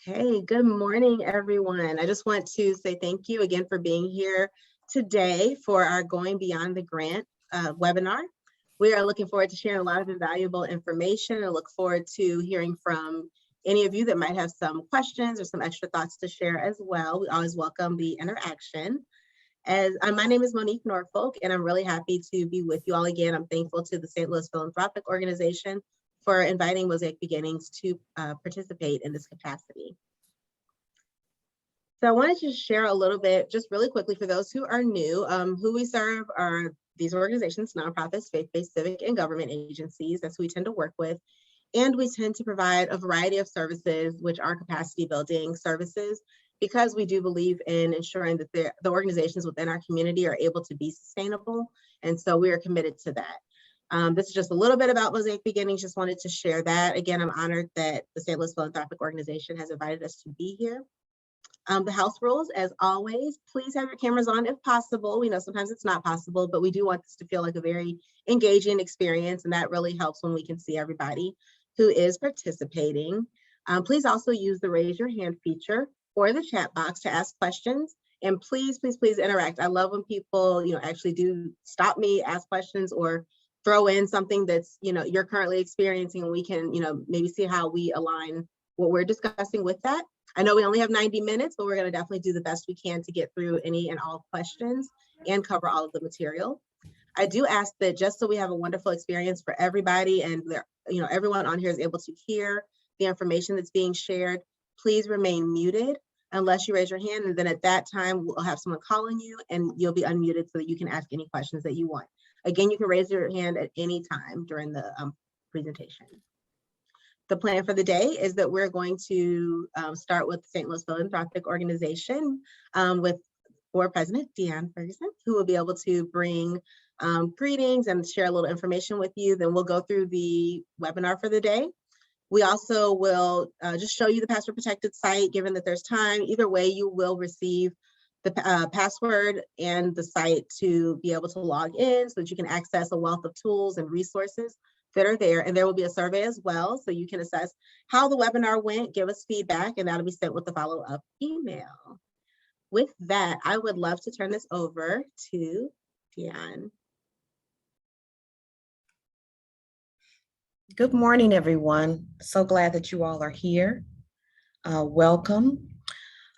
Okay, good morning, everyone. I just want to say thank you again for being here today for our Going Beyond the Grant webinar. We are looking forward to sharing a lot of invaluable information and look forward to hearing from any of you that might have some questions or some extra thoughts to share as well. We always welcome the interaction. My name is Monique Norfolk, and I'm really happy to be with you all again. I'm thankful to the St. Louis Philanthropic Organization for inviting Mosaic Beginnings to participate in this capacity. So I wanted to share a little bit, just really quickly for those who are new, who we serve are these organizations, nonprofits, faith-based civic and government agencies. That's who we tend to work with. And we tend to provide a variety of services, which are capacity building services, because we do believe in ensuring that the organizations within our community are able to be sustainable. And so we are committed to that. This is just a little bit about Mosaic Beginnings. Just wanted to share that. Again, I'm honored that the St. Louis Philanthropic Organization has invited us to be here. The house rules, as always, please have your cameras on if possible. We know sometimes it's not possible, but we do want this to feel like a very engaging experience, and that really helps when we can see everybody who is participating. Please also use the raise your hand feature or the chat box to ask questions. And please, please, please interact. I love when people, actually do stop me, ask questions, or throw in something that's, you're currently experiencing, and we can, maybe see how we align what we're discussing with that. I know we only have 90 minutes, but we're going to definitely do the best we can to get through any and all questions and cover all of the material. I do ask that just so we have a wonderful experience for everybody and everyone on here is able to hear the information that's being shared, please remain muted unless you raise your hand, and then at that time we'll have someone calling you and you'll be unmuted so that you can ask any questions that you want. Again, you can raise your hand at any time during the presentation. The plan for the day is that we're going to start with the St. Louis Philanthropic Organization with Board President Deanne Ferguson, who will be able to bring greetings and share a little information with you. Then we'll go through the webinar for the day. We also will just show you the password protected site, given that there's time. Either way, you will receive the password and the site to be able to log in so that you can access a wealth of tools and resources that are there. And there will be a survey as well, so you can assess how the webinar went, give us feedback, and that'll be sent with the follow-up email. With that, I would love to turn this over to Deanne. Good morning, everyone. So glad that you all are here. Welcome.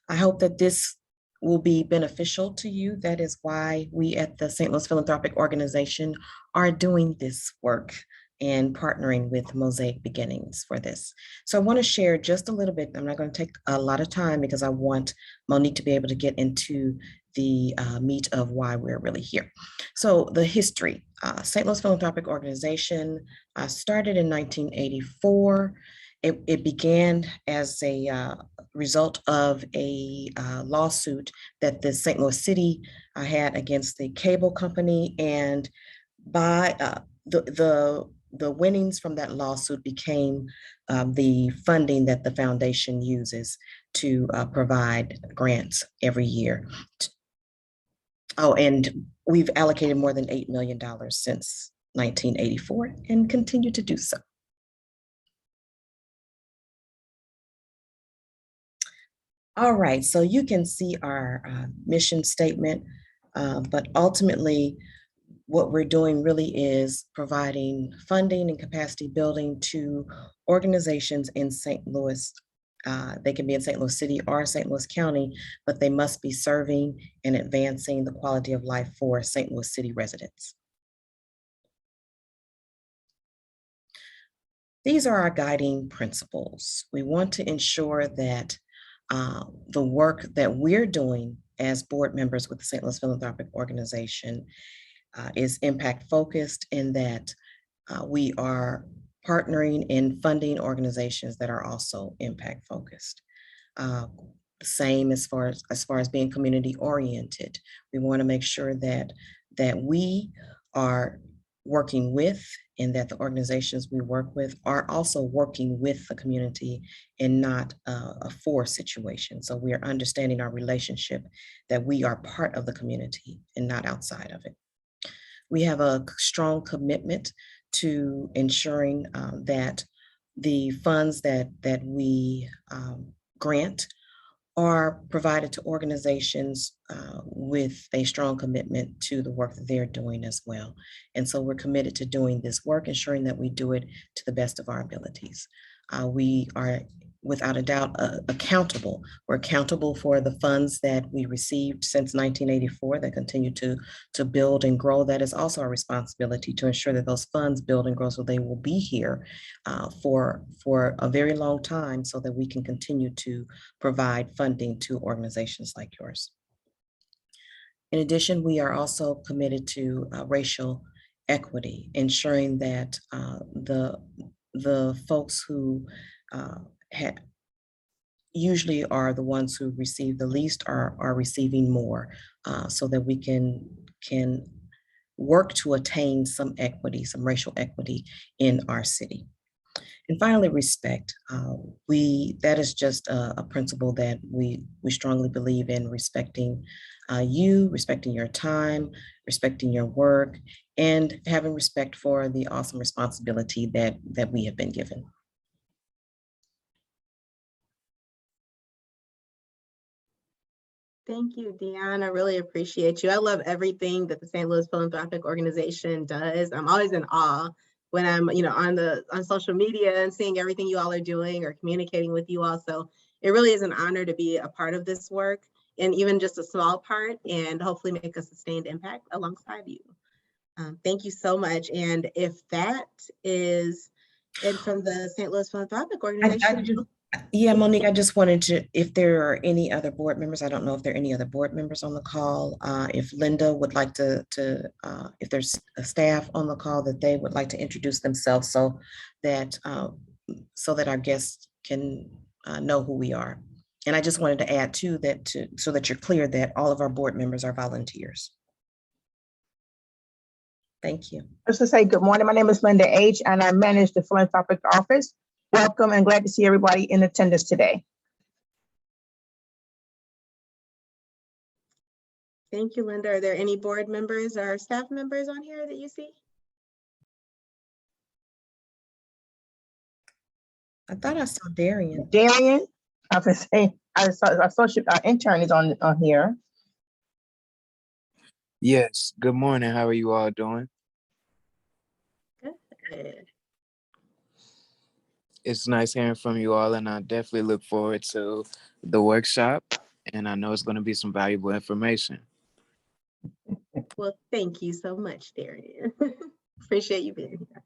I hope that this will be beneficial to you. That is why we at the St. Louis Philanthropic Organization are doing this work and partnering with Mosaic Beginnings for this. So I want to share just a little bit. I'm not going to take a lot of time because I want Monique to be able to get into the meat of why we're really here. So the history, St. Louis Philanthropic Organization started in 1984. It began as a result of a lawsuit that the St. Louis City had against the cable company, and by the winnings from that lawsuit became the funding that the foundation uses to provide grants every year. Oh, and we've allocated more than $8 million since 1984 and continue to do so. All right, so you can see our mission statement, but ultimately what we're doing really is providing funding and capacity building to organizations in St. Louis. They can be in St. Louis City or St. Louis County, but they must be serving and advancing the quality of life for St. Louis City residents. These are our guiding principles. We want to ensure that the work that we're doing as board members with the St. Louis Philanthropic Organization is impact focused, in that we are partnering and funding organizations that are also impact focused. Same as far as being community oriented. We want to make sure that we are working with, and that the organizations we work with are also working with the community and not a for situation. So we are understanding our relationship, that we are part of the community and not outside of it. We have a strong commitment to ensuring that the funds that we grant are provided to organizations with a strong commitment to the work that they're doing as well. And so we're committed to doing this work, ensuring that we do it to the best of our abilities. We are, without a doubt, accountable. We're accountable for the funds that we received since 1984 that continue to build and grow. That is also our responsibility to ensure that those funds build and grow so they will be here for a very long time so that we can continue to provide funding to organizations like yours. In addition, we are also committed to racial equity, ensuring that the folks who usually are the ones who receive the least are receiving more, so that we can work to attain some equity, some racial equity in our city. And finally, respect. That is just a principle that we strongly believe in: respecting you, respecting your time, respecting your work, and having respect for the awesome responsibility that we have been given. Thank you, Deanne. I really appreciate you. I love everything that the St. Louis Philanthropic Organization does. I'm always in awe when I'm, on social media and seeing everything you all are doing or communicating with you all. So it really is an honor to be a part of this work, and even just a small part, and hopefully make a sustained impact alongside you. Thank you so much. And if that is it from the St. Louis Philanthropic Organization. Yeah, Monique, I just wanted to, if there are any other board members, I don't know if there are any other board members on the call. If Linda would like to if there's a staff on the call, that they would like to introduce themselves so that our guests can know who we are. And I just wanted to add too that so that you're clear that all of our board members are volunteers. Thank you. Just to say good morning, my name is Linda H. and I manage the philanthropic office. Welcome and glad to see everybody in attendance today. Thank you, Linda. Are there any board members or staff members on here that you see? I thought I saw Darian. Darian, I was saying, I saw our associate intern is on here. Yes, good morning. How are you all doing? Good. It's nice hearing from you all, and I definitely look forward to the workshop, and I know it's going to be some valuable information. Well, thank you so much, Darian. Appreciate you being here.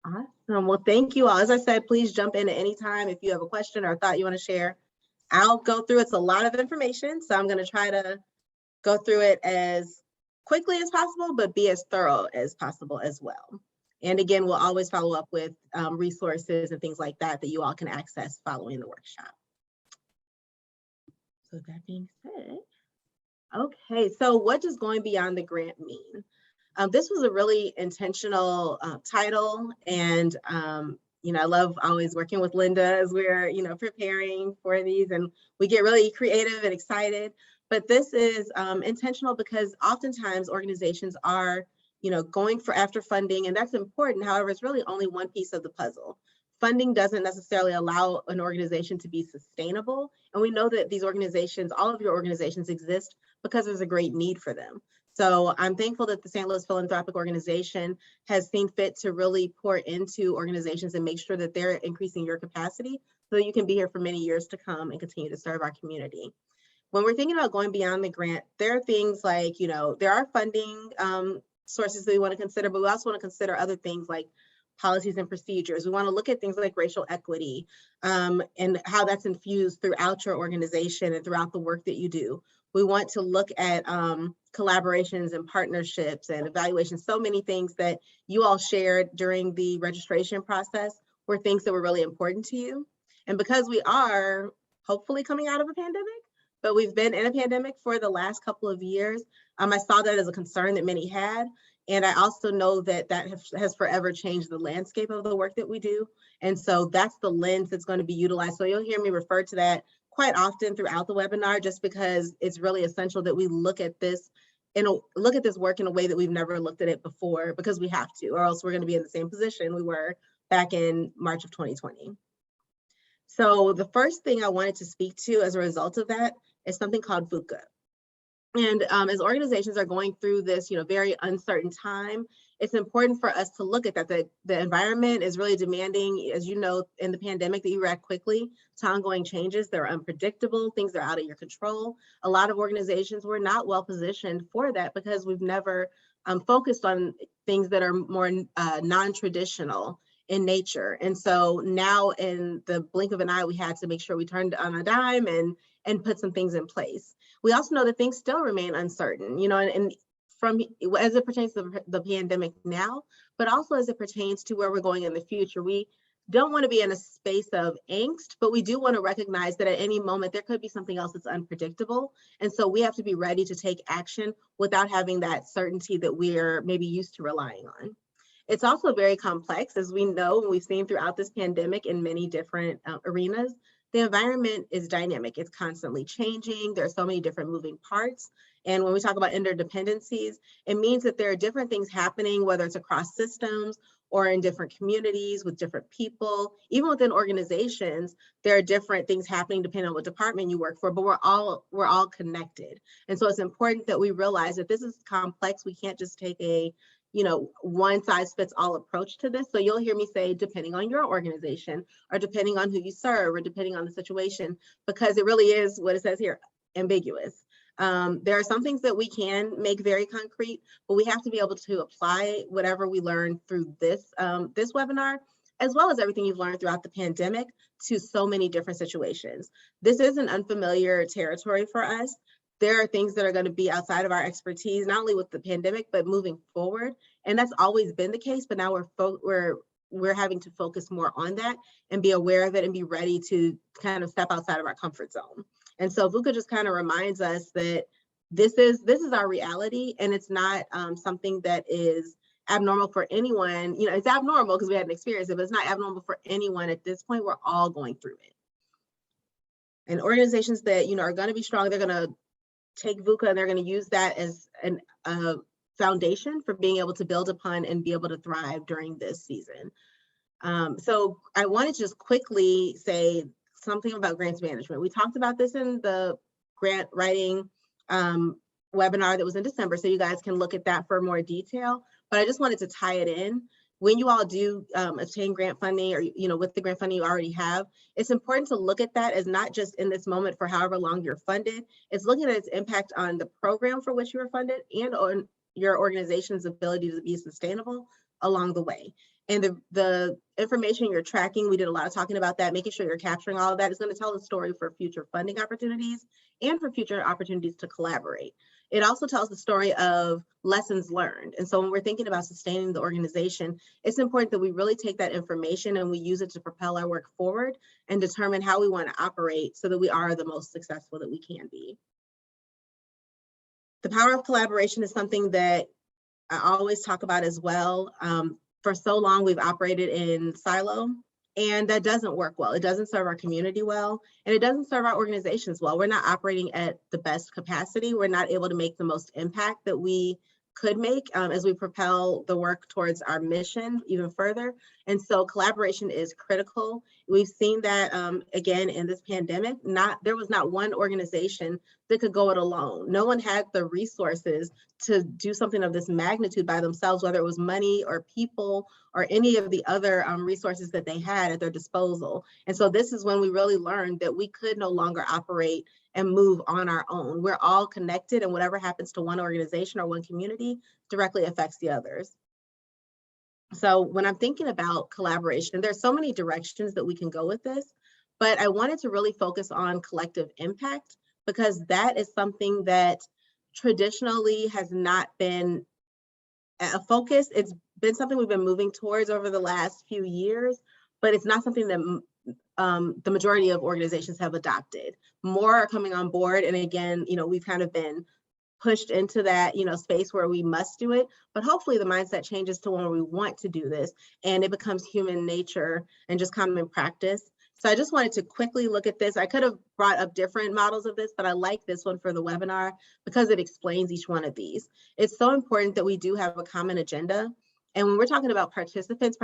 Awesome. Well, thank you all. As I said, please jump in at any time if you have a question or a thought you want to share. I'll go through. It's a lot of information, so I'm going to try to go through it as quickly as possible, but be as thorough as possible as well. And again, we'll always follow up with resources and things like that you all can access following the workshop. So that being said, okay, so what does going beyond the grant mean? This was a really intentional title, and I love always working with Linda as we're preparing for these, and we get really creative and excited. But this is intentional because oftentimes organizations are going after funding, and that's important. However, it's really only one piece of the puzzle. Funding doesn't necessarily allow an organization to be sustainable. And we know that these organizations, all of your organizations exist because there's a great need for them. So I'm thankful that the St. Louis Philanthropic Organization has seen fit to really pour into organizations and make sure that they're increasing your capacity so that you can be here for many years to come and continue to serve our community. When we're thinking about going beyond the grant, there are things like, there are funding sources that we want to consider, but we also want to consider other things like policies and procedures. We want to look at things like racial equity and how that's infused throughout your organization and throughout the work that you do. We want to look at collaborations and partnerships and evaluations. So many things that you all shared during the registration process were things that were really important to you. And because we are hopefully coming out of a pandemic, but we've been in a pandemic for the last couple of years, I saw that as a concern that many had. And I also know that has forever changed the landscape of the work that we do. And so that's the lens that's going to be utilized. So you'll hear me refer to that quite often throughout the webinar, just because it's really essential that we look at this work in a way that we've never looked at it before, because we have to, or else we're going to be in the same position we were back in March of 2020. So the first thing I wanted to speak to as a result of that is something called VUCA. And as organizations are going through this, very uncertain time, it's important for us to look at that. The environment is really demanding, as you know, in the pandemic, that you react quickly to ongoing changes. They're unpredictable, things are out of your control. A lot of organizations were not well positioned for that because we've never focused on things that are more non-traditional in nature. And so now in the blink of an eye, we had to make sure we turned on a dime and put some things in place. We also know that things still remain uncertain, and from as it pertains to the pandemic now, but also as it pertains to where we're going in the future. We don't want to be in a space of angst, but we do want to recognize that at any moment there could be something else that's unpredictable. And so we have to be ready to take action without having that certainty that we're maybe used to relying on. It's also very complex, as we know, and we've seen throughout this pandemic in many different arenas. The environment is dynamic. It's constantly changing. There are so many different moving parts. And when we talk about interdependencies, it means that there are different things happening, whether it's across systems or in different communities with different people. Even within organizations, there are different things happening depending on what department you work for, but we're all connected. And so it's important that we realize that this is complex. We can't just take a one size fits all approach to this. So you'll hear me say, depending on your organization, or depending on who you serve, or depending on the situation, because it really is what it says here, ambiguous. There are some things that we can make very concrete, but we have to be able to apply whatever we learn through this webinar, as well as everything you've learned throughout the pandemic, to so many different situations. This is an unfamiliar territory for us. There are things that are going to be outside of our expertise, not only with the pandemic, but moving forward. And that's always been the case, but now we're having to focus more on that and be aware of it and be ready to kind of step outside of our comfort zone. And so VUCA just kind of reminds us that this is our reality, and it's not something that is abnormal for anyone. It's abnormal because we hadn't experienced it, but it's not abnormal for anyone at this point. We're all going through it. And organizations that, are going to be strong, they're going to take VUCA and they're going to use that as a foundation for being able to build upon and be able to thrive during this season. So I wanted to just quickly say something about grants management. We talked about this in the grant writing webinar that was in December, so you guys can look at that for more detail, but I just wanted to tie it in. When you all do obtain grant funding, or with the grant funding you already have, it's important to look at that as not just in this moment for however long you're funded. It's looking at its impact on the program for which you were funded and on your organization's ability to be sustainable along the way. And the information you're tracking, we did a lot of talking about that, making sure you're capturing all of that is going to tell the story for future funding opportunities and for future opportunities to collaborate. It also tells the story of lessons learned. And so when we're thinking about sustaining the organization, it's important that we really take that information and we use it to propel our work forward and determine how we want to operate so that we are the most successful that we can be. The power of collaboration is something that I always talk about as well. For so long, we've operated in silo, and that doesn't work well. It doesn't serve our community well, and it doesn't serve our organizations well. We're not operating at the best capacity. We're not able to make the most impact that we could make as we propel the work towards our mission even further. And so collaboration is critical. We've seen that again in this pandemic. There was not one organization that could go it alone. No one had the resources to do something of this magnitude by themselves, whether it was money or people or any of the other resources that they had at their disposal. And so this is when we really learned that we could no longer operate and move on our own. We're all connected, and whatever happens to one organization or one community directly affects the others. So when I'm thinking about collaboration, there's so many directions that we can go with this, but I wanted to really focus on collective impact because that is something that traditionally has not been a focus. It's been something we've been moving towards over the last few years, but it's not something that the majority of organizations have adopted. More are coming on board. And again, we've kind of been pushed into that, space where we must do it, but hopefully the mindset changes to where we want to do this and it becomes human nature and just common practice. So I just wanted to quickly look at this. I could have brought up different models of this, but I like this one for the webinar because it explains each one of these. It's so important that we do have a common agenda. And when we're talking about participants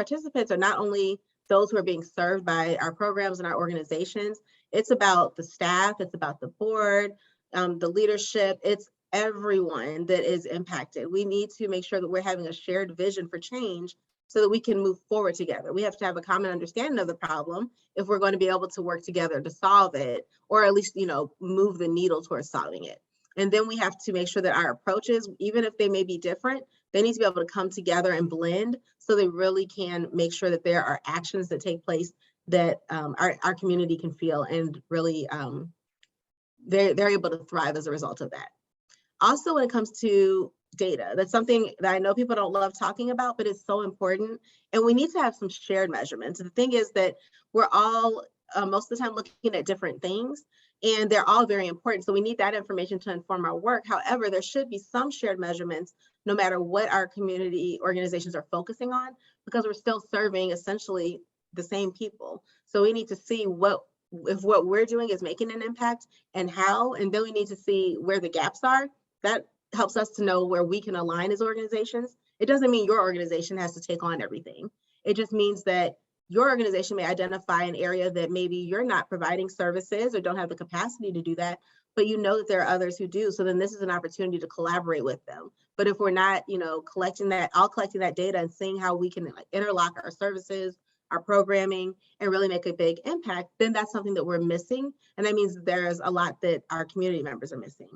are not only those who are being served by our programs and our organizations. It's about the staff, it's about the board, the leadership, it's everyone that is impacted. We need to make sure that we're having a shared vision for change so that we can move forward together. We have to have a common understanding of the problem if we're going to be able to work together to solve it, or at least, move the needle towards solving it. And then we have to make sure that our approaches, even if they may be different, they need to be able to come together and blend so they really can make sure that there are actions that take place that our community can feel and really they're able to thrive as a result of that. Also, when it comes to data, that's something that I know people don't love talking about, but it's so important. And we need to have some shared measurements. The thing is that we're all most of the time looking at different things, and they're all very important. So we need that information to inform our work. However, there should be some shared measurements no matter what our community organizations are focusing on, because we're still serving essentially the same people. So we need to see if what we're doing is making an impact and how, and then we need to see where the gaps are. That helps us to know where we can align as organizations. It doesn't mean your organization has to take on everything. It just means that your organization may identify an area that maybe you're not providing services or don't have the capacity to do that, but you know that there are others who do. So then this is an opportunity to collaborate with them. But if we're not, collecting that data and seeing how we can interlock our services, our programming, and really make a big impact, then that's something that we're missing. And that means there's a lot that our community members are missing.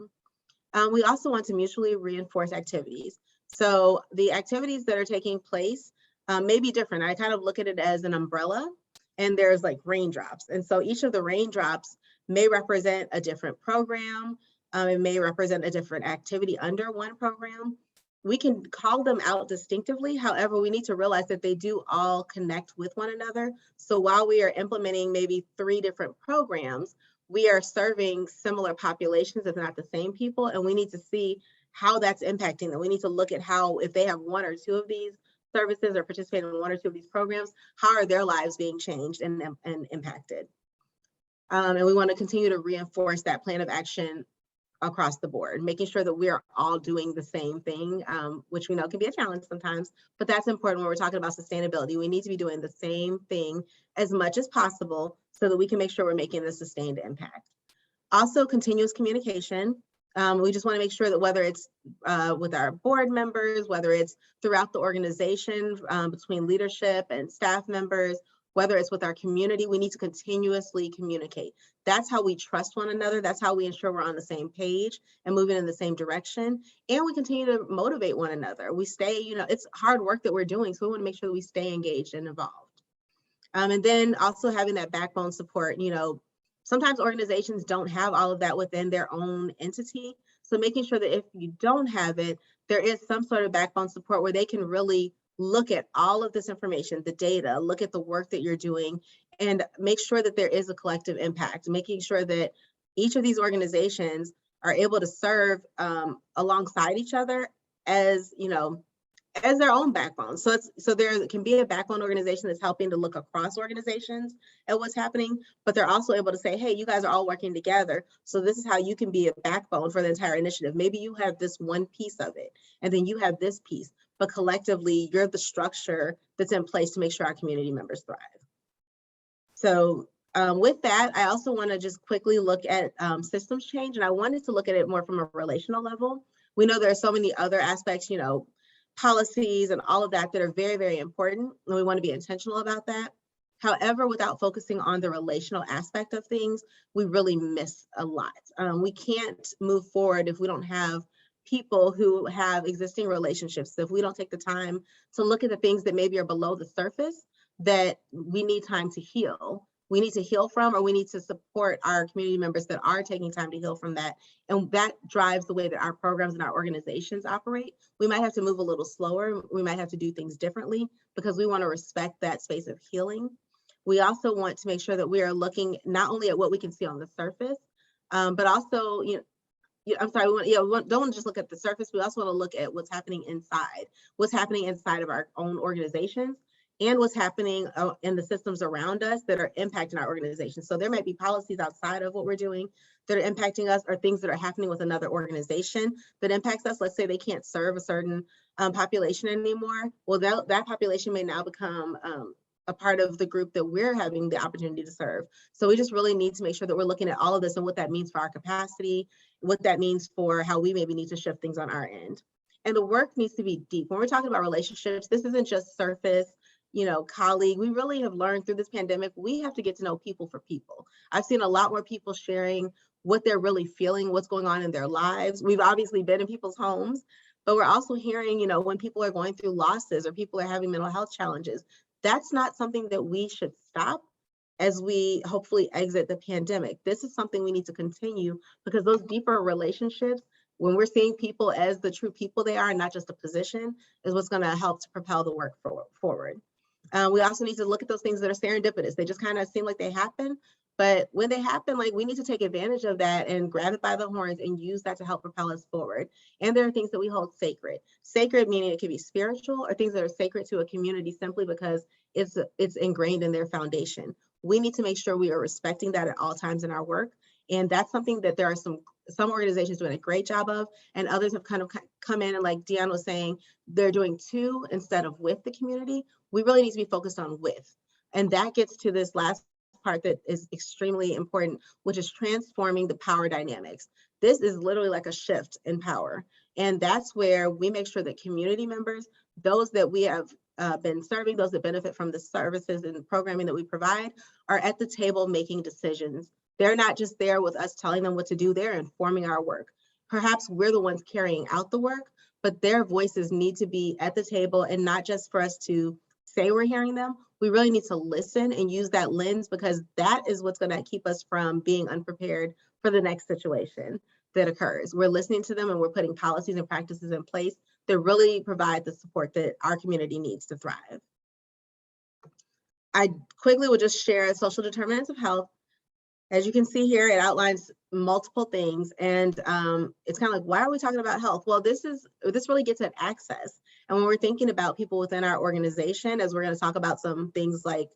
We also want to mutually reinforce activities. So the activities that are taking place may be different. I kind of look at it as an umbrella, and there's like raindrops. And so each of the raindrops may represent a different program. It may represent a different activity under one program. We can call them out distinctively. However, we need to realize that they do all connect with one another. So while we are implementing maybe 3 different programs, we are serving similar populations, if not the same people, and we need to see how that's impacting them. We need to look at how, if they have 1 or 2 of these services or participate in 1 or 2 of these programs, how are their lives being changed and impacted? And we want to continue to reinforce that plan of action across the board, making sure that we are all doing the same thing, which we know can be a challenge sometimes, but that's important when we're talking about sustainability. We need to be doing the same thing as much as possible so that we can make sure we're making the sustained impact. Also, continuous communication. We just want to make sure that whether it's with our board members, whether it's throughout the organization, between leadership and staff members, whether it's with our community, we need to continuously communicate. That's how we trust one another. That's how we ensure we're on the same page and moving in the same direction. And we continue to motivate one another. We stay, it's hard work that we're doing, so we want to make sure that we stay engaged and involved. And then also having that backbone support. Sometimes organizations don't have all of that within their own entity. So making sure that if you don't have it, there is some sort of backbone support where they can really look at all of this information, the data, look at the work that you're doing, and make sure that there is a collective impact, making sure that each of these organizations are able to serve alongside each other as their own backbone. So there can be a backbone organization that's helping to look across organizations at what's happening, but they're also able to say, hey, you guys are all working together. So this is how you can be a backbone for the entire initiative. Maybe you have this one piece of it, and then you have this piece, but collectively you're the structure that's in place to make sure our community members thrive. So with that, I also want to just quickly look at systems change, and I wanted to look at it more from a relational level. We know there are so many other aspects, policies and all of that are very, very important, and we want to be intentional about that. However, without focusing on the relational aspect of things, we really miss a lot. We can't move forward if we don't have people who have existing relationships. So if we don't take the time to look at the things that maybe are below the surface that we need time to heal, we need to heal from, or we need to support our community members that are taking time to heal from that. And that drives the way that our programs and our organizations operate. We might have to move a little slower. We might have to do things differently because we want to respect that space of healing. We also want to make sure that we are looking not only at what we can see on the surface, but also, we don't want to just look at the surface. We also want to look at what's happening inside of our own organizations, and what's happening in the systems around us that are impacting our organization. So there might be policies outside of what we're doing that are impacting us, or things that are happening with another organization that impacts us. Let's say they can't serve a certain population anymore. Well, that population may now become a part of the group that we're having the opportunity to serve. So we just really need to make sure that we're looking at all of this and what that means for our capacity, what that means for how we maybe need to shift things on our end. And the work needs to be deep. When we're talking about relationships, this isn't just surface, colleague. We really have learned through this pandemic, we have to get to know people for people. I've seen a lot more people sharing what they're really feeling, what's going on in their lives. We've obviously been in people's homes, but we're also hearing, when people are going through losses or people are having mental health challenges. That's not something that we should stop as we hopefully exit the pandemic. This is something we need to continue, because those deeper relationships, when we're seeing people as the true people they are, not just a position, is what's going to help to propel the work forward. We also need to look at those things that are serendipitous. They just kind of seem like they happen, but when they happen, we need to take advantage of that and grab it by the horns and use that to help propel us forward. And there are things that we hold sacred. Sacred meaning it could be spiritual, or things that are sacred to a community simply because it's ingrained in their foundation. We need to make sure we are respecting that at all times in our work. And that's something that there are some organizations doing a great job of, and others have kind of come in and, like Deanna was saying, they're doing to instead of with the community. We really need to be focused on with. And that gets to this last part that is extremely important, which is transforming the power dynamics. This is literally like a shift in power. And that's where we make sure that community members, those that we have been serving, those that benefit from the services and programming that we provide, are at the table making decisions. They're not just there with us telling them what to do, they're informing our work. Perhaps we're the ones carrying out the work, but their voices need to be at the table, and not just for us to say we're hearing them. We really need to listen and use that lens, because that is what's going to keep us from being unprepared for the next situation that occurs. We're listening to them and we're putting policies and practices in place that really provide the support that our community needs to thrive. I quickly will just share social determinants of health. As you can see here, it outlines multiple things, and it's kind of like, why are we talking about health? Well, this really gets at access. And when we're thinking about people within our organization, as we're going to talk about some things like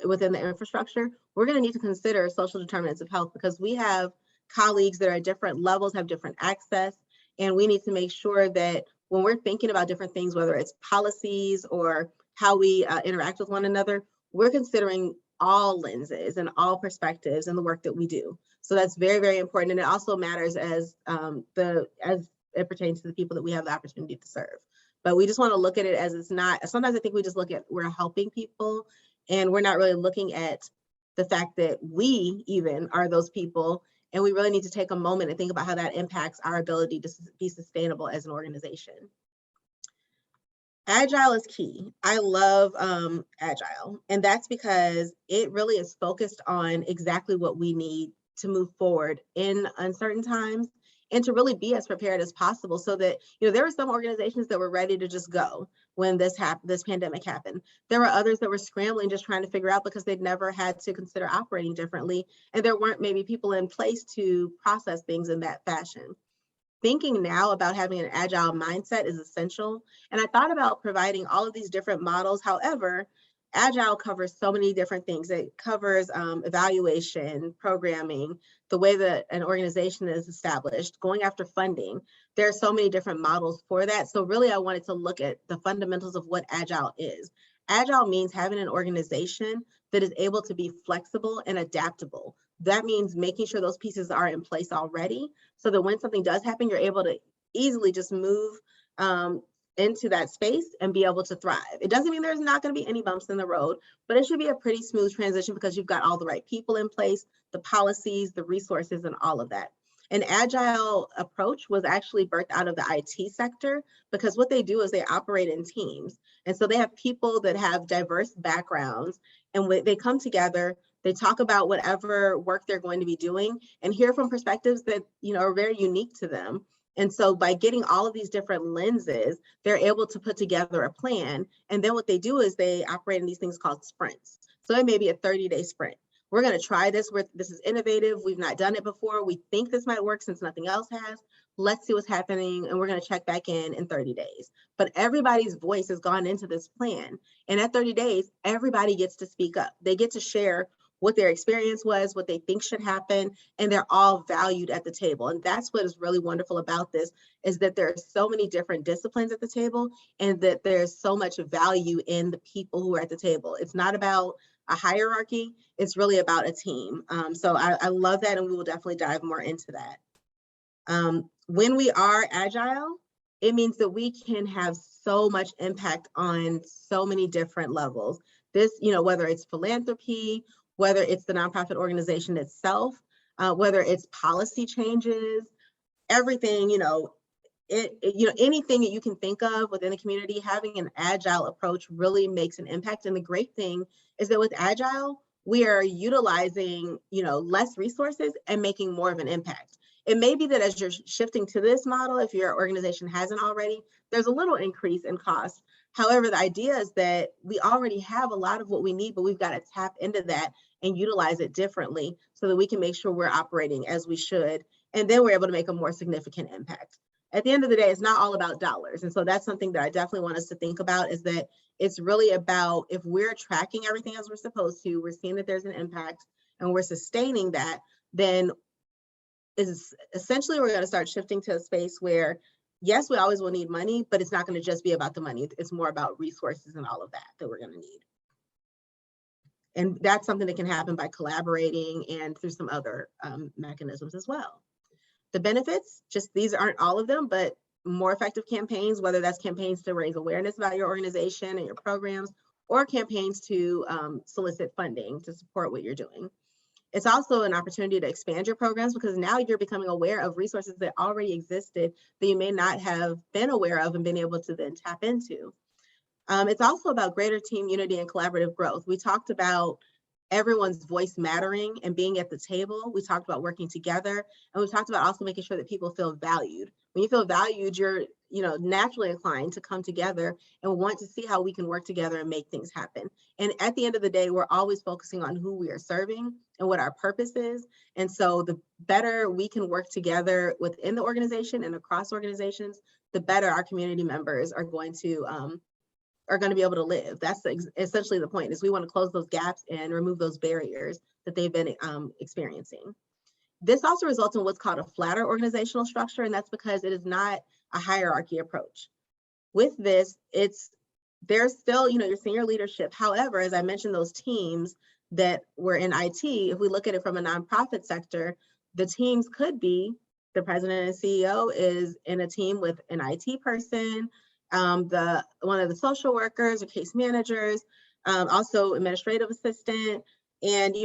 within the infrastructure, we're going to need to consider social determinants of health, because we have colleagues that are at different levels, have different access, and we need to make sure that when we're thinking about different things, whether it's policies or how we interact with one another, we're considering all lenses and all perspectives in the work that we do. So that's very, very important. And it also matters as it pertains to the people that we have the opportunity to serve. But we just want to look at it as it's not, sometimes I think we just look at, we're helping people, and we're not really looking at the fact that we even are those people. And we really need to take a moment and think about how that impacts our ability to be sustainable as an organization. Agile is key. I love Agile, and that's because it really is focused on exactly what we need to move forward in uncertain times, and to really be as prepared as possible, so that, there were some organizations that were ready to just go when this pandemic happened. There were others that were scrambling, just trying to figure out, because they'd never had to consider operating differently, and there weren't maybe people in place to process things in that fashion. Thinking now about having an agile mindset is essential. And I thought about providing all of these different models. However, Agile covers so many different things. It covers evaluation, programming, the way that an organization is established, going after funding. There are so many different models for that. So really, I wanted to look at the fundamentals of what Agile is. Agile means having an organization that is able to be flexible and adaptable. That means making sure those pieces are in place already, so that when something does happen, you're able to easily just move into that space and be able to thrive. It doesn't mean there's not going to be any bumps in the road, but it should be a pretty smooth transition, because you've got all the right people in place, the policies, the resources, and all of that. An agile approach was actually birthed out of the IT sector, because what they do is they operate in teams. And so they have people that have diverse backgrounds, and when they come together, they talk about whatever work they're going to be doing and hear from perspectives that, are very unique to them. And so by getting all of these different lenses, they're able to put together a plan. And then what they do is they operate in these things called sprints. So it may be a 30-day sprint. We're going to try this. This is innovative. We've not done it before. We think this might work since nothing else has. Let's see what's happening. And we're going to check back in 30 days. But everybody's voice has gone into this plan. And at 30 days, everybody gets to speak up. They get to share what their experience was, what they think should happen, and they're all valued at the table. And that's what is really wonderful about this, is that there are so many different disciplines at the table, and that there's so much value in the people who are at the table. It's not about a hierarchy, it's really about a team. So I love that, and we will definitely dive more into that. When we are agile, it means that we can have so much impact on so many different levels. This, whether it's philanthropy, whether it's the nonprofit organization itself, whether it's policy changes, everything, anything that you can think of within the community, having an agile approach really makes an impact. And the great thing is that with agile, we are utilizing, less resources and making more of an impact. It may be that as you're shifting to this model, if your organization hasn't already, there's a little increase in cost. However, the idea is that we already have a lot of what we need, but we've got to tap into that and utilize it differently so that we can make sure we're operating as we should. And then we're able to make a more significant impact. At the end of the day, it's not all about dollars. And so that's something that I definitely want us to think about, is that it's really about, if we're tracking everything as we're supposed to, we're seeing that there's an impact and we're sustaining that, then is essentially we're going to start shifting to a space where, yes, we always will need money, but it's not going to just be about the money. It's more about resources and all of that we're going to need. And that's something that can happen by collaborating and through some other mechanisms as well. The benefits, just these aren't all of them, but more effective campaigns, whether that's campaigns to raise awareness about your organization and your programs, or campaigns to solicit funding to support what you're doing. It's also an opportunity to expand your programs, because now you're becoming aware of resources that already existed that you may not have been aware of and been able to then tap into. It's also about greater team unity and collaborative growth. We talked about everyone's voice mattering and being at the table. We talked about working together, and we talked about also making sure that people feel valued. When you feel valued, you're naturally inclined to come together and want to see how we can work together and make things happen. And at the end of the day, we're always focusing on who we are serving and what our purpose is. And so the better we can work together within the organization and across organizations, the better our community members are going to be able to live. That's essentially the point, is we want to close those gaps and remove those barriers that they've been experiencing. This also results in what's called a flatter organizational structure, and that's because it is not a hierarchy approach. With this, there's still, your senior leadership. However, as I mentioned, those teams that were in IT, if we look at it from a nonprofit sector, the teams could be the president and CEO is in a team with an IT person, one of the social workers or case managers, also administrative assistant, and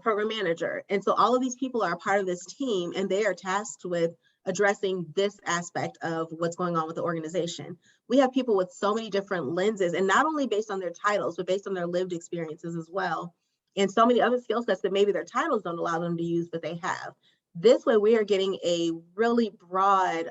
program manager. And so all of these people are a part of this team, and they are tasked with addressing this aspect of what's going on with the organization. We have people with so many different lenses, and not only based on their titles, but based on their lived experiences as well, and so many other skill sets that maybe their titles don't allow them to use, but they have. This way, we are getting a really broad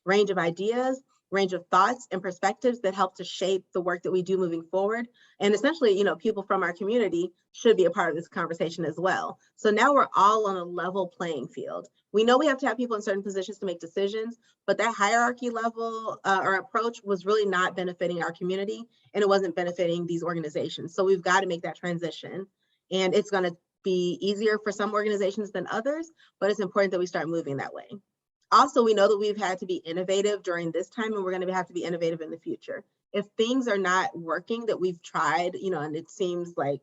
range of ideas, range of thoughts and perspectives that help to shape the work that we do moving forward. And essentially, people from our community should be a part of this conversation as well. So now we're all on a level playing field. We know we have to have people in certain positions to make decisions, but that hierarchy level or approach was really not benefiting our community, and it wasn't benefiting these organizations. So we've got to make that transition, and it's going to be easier for some organizations than others, but it's important that we start moving that way. Also, we know that we've had to be innovative during this time, and we're going to have to be innovative in the future. If things are not working that we've tried, and it seems like,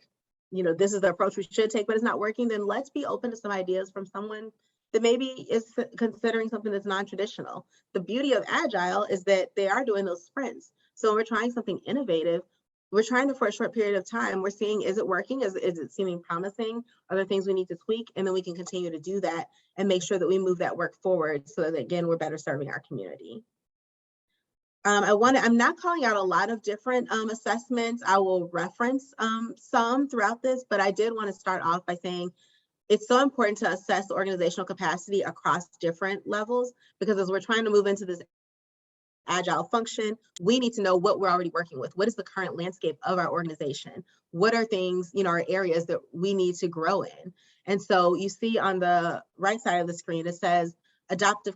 this is the approach we should take, but it's not working, then let's be open to some ideas from someone that maybe is considering something that's non-traditional. The beauty of Agile is that they are doing those sprints. So when we're trying something innovative, we're trying it for a short period of time. We're seeing, is it working? Is it seeming promising? Are there things we need to tweak? And then we can continue to do that and make sure that we move that work forward so that, again, we're better serving our community. I'm not calling out a lot of different assessments. I will reference some throughout this, but I did want to start off by saying it's so important to assess organizational capacity across different levels, because as we're trying to move into this agile function, we need to know what we're already working with. What is the current landscape of our organization? What are things, our areas that we need to grow in? And so you see on the right side of the screen, it says adaptive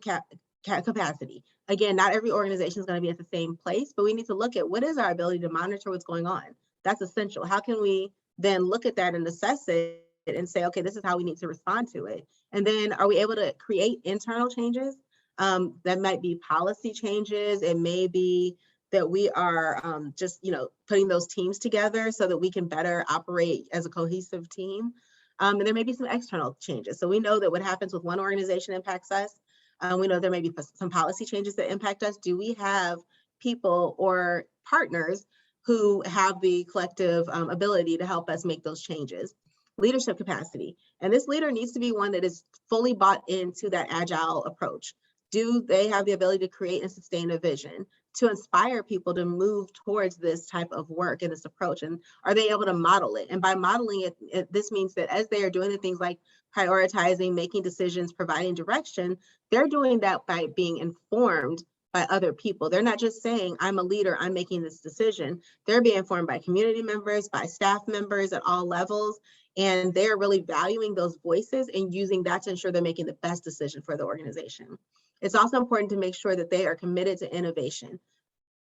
capacity. Again, not every organization is going to be at the same place, but we need to look at what is our ability to monitor what's going on. That's essential. How can we then look at that and assess it and say, okay, this is how we need to respond to it. And then are we able to create internal changes? That might be policy changes. It may be that we are just, putting those teams together so that we can better operate as a cohesive team. And there may be some external changes. So we know that what happens with one organization impacts us. We know there may be some policy changes that impact us. Do we have people or partners who have the collective ability to help us make those changes? Leadership capacity. And this leader needs to be one that is fully bought into that agile approach. Do they have the ability to create and sustain a vision, to inspire people to move towards this type of work and this approach? And are they able to model it? And by modeling it, this means that as they are doing the things like prioritizing, making decisions, providing direction, they're doing that by being informed by other people. They're not just saying, I'm a leader, I'm making this decision. They're being informed by community members, by staff members at all levels. And they're really valuing those voices and using that to ensure they're making the best decision for the organization. It's also important to make sure that they are committed to innovation.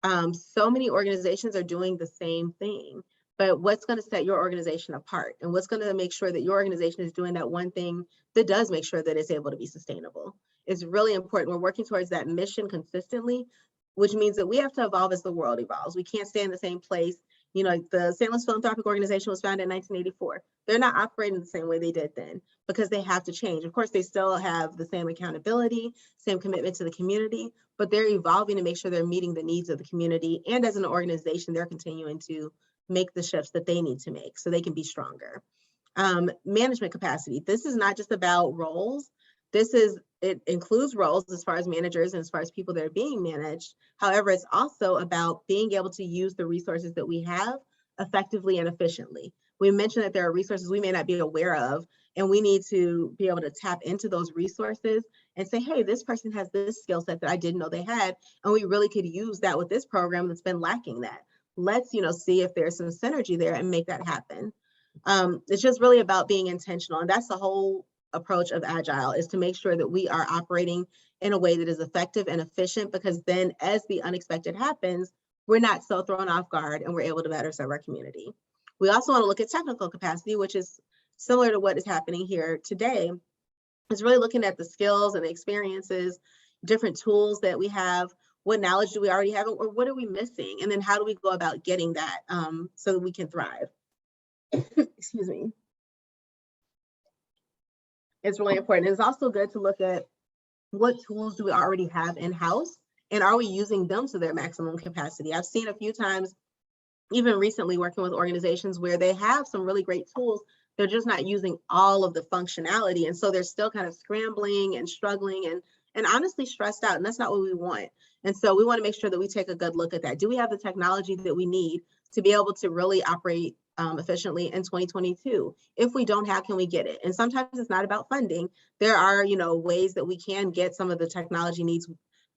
So many organizations are doing the same thing, but what's going to set your organization apart? And what's going to make sure that your organization is doing that one thing that does make sure that it's able to be sustainable? It's really important. We're working towards that mission consistently, which means that we have to evolve as the world evolves. We can't stay in the same place. The St. Louis Philanthropic Organization was founded in 1984. They're not operating the same way they did then because they have to change. Of course, they still have the same accountability, same commitment to the community, but they're evolving to make sure they're meeting the needs of the community. And as an organization, they're continuing to make the shifts that they need to make so they can be stronger. Management capacity. This is not just about roles. It includes roles as far as managers and as far as people that are being managed. However, it's also about being able to use the resources that we have effectively and efficiently. We mentioned that there are resources we may not be aware of, and we need to be able to tap into those resources and say, hey, this person has this skill set that I didn't know they had, and we really could use that with this program that's been lacking that. Let's, see if there's some synergy there and make that happen. It's just really about being intentional, and that's the whole approach of Agile, is to make sure that we are operating in a way that is effective and efficient, because then as the unexpected happens, we're not so thrown off guard and we're able to better serve our community. We also want to look at technical capacity, which is similar to what is happening here today. It's really looking at the skills and the experiences, different tools that we have, what knowledge do we already have, or what are we missing? And then how do we go about getting that so that we can thrive? Excuse me. It's really important. It's also good to look at what tools do we already have in-house, and are we using them to their maximum capacity? I've seen a few times, even recently working with organizations, where they have some really great tools, they're just not using all of the functionality. And so they're still kind of scrambling and struggling and honestly stressed out, and that's not what we want. And so we want to make sure that we take a good look at that. Do we have the technology that we need to be able to really operate efficiently in 2022? If we don't, how can we get it? And sometimes it's not about funding. There are, ways that we can get some of the technology needs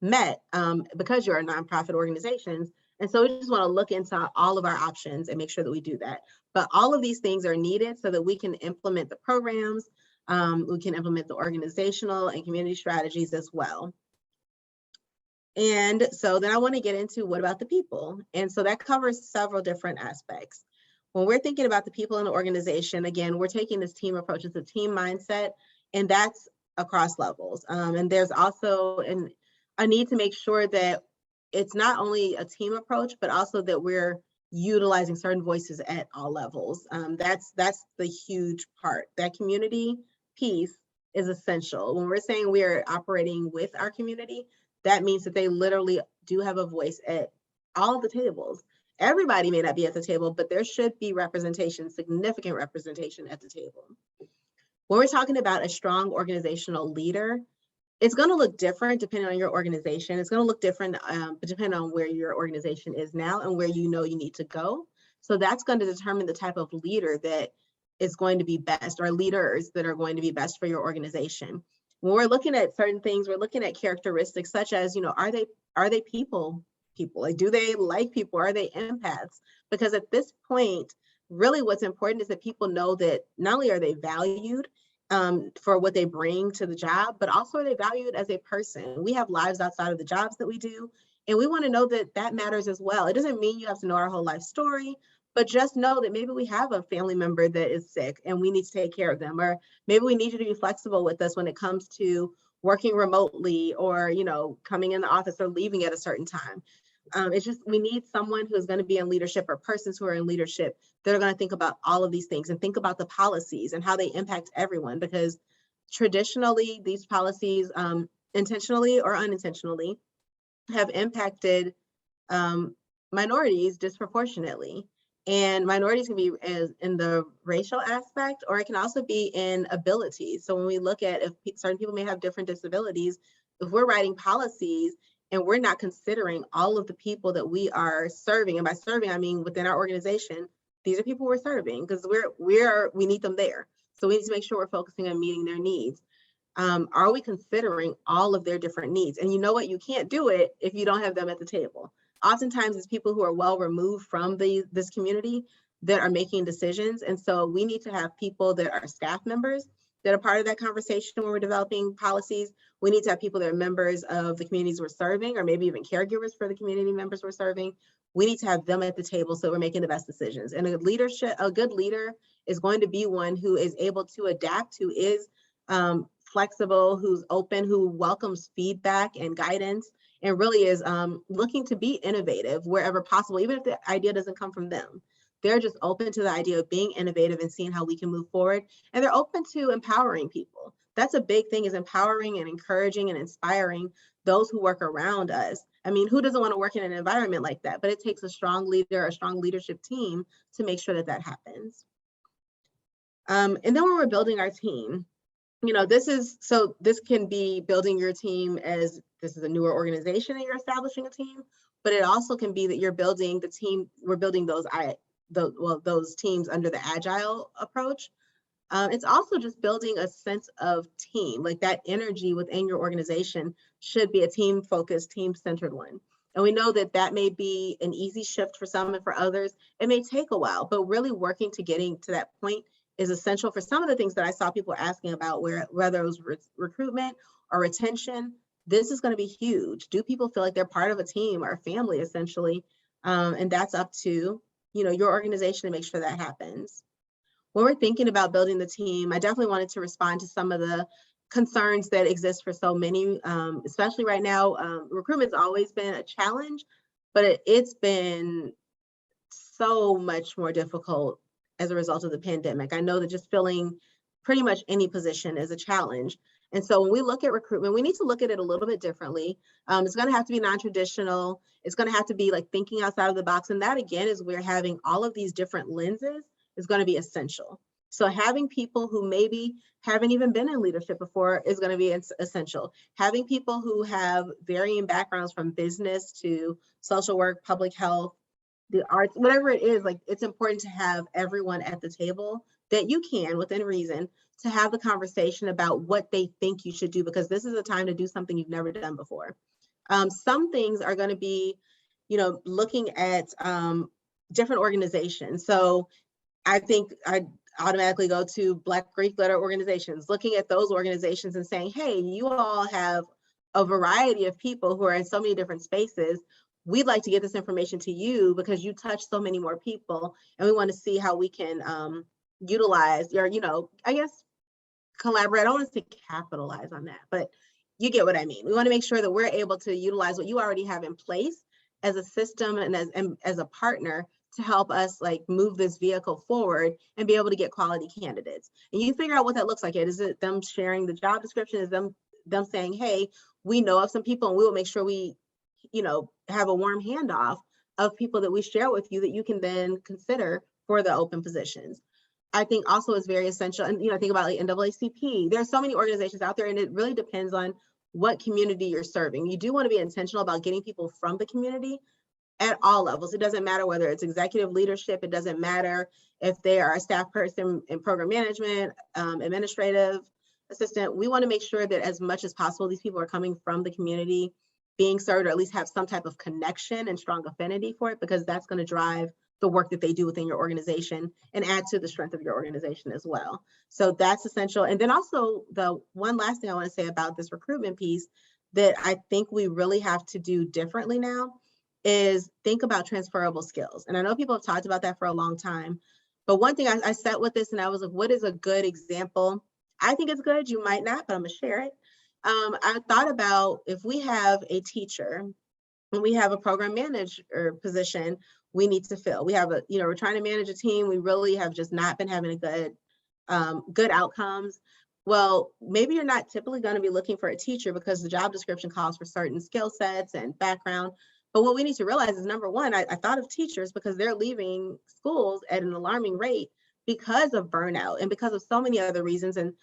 met because you're a nonprofit organizations. And so we just want to look into all of our options and make sure that we do that. But all of these things are needed so that we can implement the programs, we can implement the organizational and community strategies as well. And so then I want to get into what about the people? And so that covers several different aspects. When we're thinking about the people in the organization, again, we're taking this team approach. It's a team mindset, and that's across levels. And there's also a need to make sure that it's not only a team approach, but also that we're utilizing certain voices at all levels. That's the huge part. That community piece is essential. When we're saying we are operating with our community, that means that they literally do have a voice at all of the tables. Everybody may not be at the table, but there should be representation, significant representation at the table. When we're talking about a strong organizational leader, it's going to look different depending on your organization. It's going to look different depending on where your organization is now and where you need to go. So that's going to determine the type of leader that is going to be best, or leaders that are going to be best for your organization. When we're looking at certain things, we're looking at characteristics such as, are they people? Like, do they like people? Are they empaths? Because at this point, really what's important is that people know that not only are they valued for what they bring to the job, but also are they valued as a person. We have lives outside of the jobs that we do, and we want to know that that matters as well. It doesn't mean you have to know our whole life story, but just know that maybe we have a family member that is sick and we need to take care of them, or maybe we need you to be flexible with us when it comes to working remotely, or, you know, coming in the office or leaving at a certain time. It's just, we need someone who is going to be in leadership, or persons who are in leadership that are going to think about all of these things and think about the policies and how they impact everyone, because traditionally these policies, intentionally or unintentionally, have impacted minorities disproportionately. And minorities can be as in the racial aspect, or it can also be in abilities. So when we look at, if certain people may have different disabilities, if we're writing policies and we're not considering all of the people that we are serving, and by serving, I mean within our organization, these are people we're serving, because we need them there. So we need to make sure we're focusing on meeting their needs. Are we considering all of their different needs? And you know what? You can't do it if you don't have them at the table. Oftentimes it's people who are well removed from this community that are making decisions. And so we need to have people that are staff members that are part of that conversation when we're developing policies. We need to have people that are members of the communities we're serving, or maybe even caregivers for the community members we're serving. We need to have them at the table so we're making the best decisions. And a good leader is going to be one who is able to adapt, who is flexible, who's open, who welcomes feedback and guidance, and really is looking to be innovative wherever possible, even if the idea doesn't come from them. They're just open to the idea of being innovative and seeing how we can move forward. And they're open to empowering people. That's a big thing, is empowering and encouraging and inspiring those who work around us. I mean, who doesn't want to work in an environment like that? But it takes a strong leader, a strong leadership team to make sure that that happens. And then when we're building our team, you know, this can be building your team as this is a newer organization and you're establishing a team, but it also can be that you're building the team. We're building those teams under the agile approach. It's also just building a sense of team, like that energy within your organization should be a team-focused, team-centered one. And we know that that may be an easy shift for some, and for others, it may take a while, but really working to getting to that point is essential for some of the things that I saw people asking about, whether it was recruitment or retention. This is going to be huge. Do people feel like they're part of a team or a family, essentially? And that's up to, you know, your organization to make sure that happens. When we're thinking about building the team, I definitely wanted to respond to some of the concerns that exist for so many, especially right now. Recruitment's always been a challenge, but it's been so much more difficult as a result of the pandemic. I know that just filling pretty much any position is a challenge. And so when we look at recruitment, we need to look at it a little bit differently. It's going to have to be non-traditional. It's going to have to be like thinking outside of the box. And that, again, is where having all of these different lenses is going to be essential. So having people who maybe haven't even been in leadership before is going to be essential. Having people who have varying backgrounds from business to social work, public health, the arts, whatever it is, like it's important to have everyone at the table that you can, within reason, to have the conversation about what they think you should do, because this is a time to do something you've never done before. Some things are going to be, you know, looking at different organizations. So I think I automatically go to Black Greek letter organizations, looking at those organizations and saying, hey, you all have a variety of people who are in so many different spaces. We'd like to get this information to you because you touch so many more people, and we want to see how we can utilize your, you know, I guess collaborate. I don't want to say capitalize on that, but you get what I mean. We want to make sure that we're able to utilize what you already have in place as a system and as a partner to help us like move this vehicle forward and be able to get quality candidates. And you figure out what that looks like. Is it them sharing the job description? Is them saying, hey, we know of some people and we will make sure we, you know, have a warm handoff of people that we share with you that you can then consider for the open positions. I think also is very essential. And, you know, think about like NAACP. There's so many organizations out there, and it really depends on what community you're serving. You do want to be intentional about getting people from the community at all levels. It doesn't matter whether it's executive leadership. It doesn't matter if they are a staff person in program management, administrative assistant. We want to make sure that as much as possible, these people are coming from the community, being served, or at least have some type of connection and strong affinity for it, because that's going to drive the work that they do within your organization and add to the strength of your organization as well. So that's essential. And then also the one last thing I want to say about this recruitment piece that I think we really have to do differently now is think about transferable skills. And I know people have talked about that for a long time, but one thing I sat with this and I was like, what is a good example? I think it's good, you might not, but I'm gonna share it. I thought about if we have a teacher and we have a program manager position we need to fill. We have we're trying to manage a team. We really have just not been having a good outcomes. Well, maybe you're not typically going to be looking for a teacher because the job description calls for certain skill sets and background. But what we need to realize is, number one, I thought of teachers because they're leaving schools at an alarming rate because of burnout and because of so many other reasons. And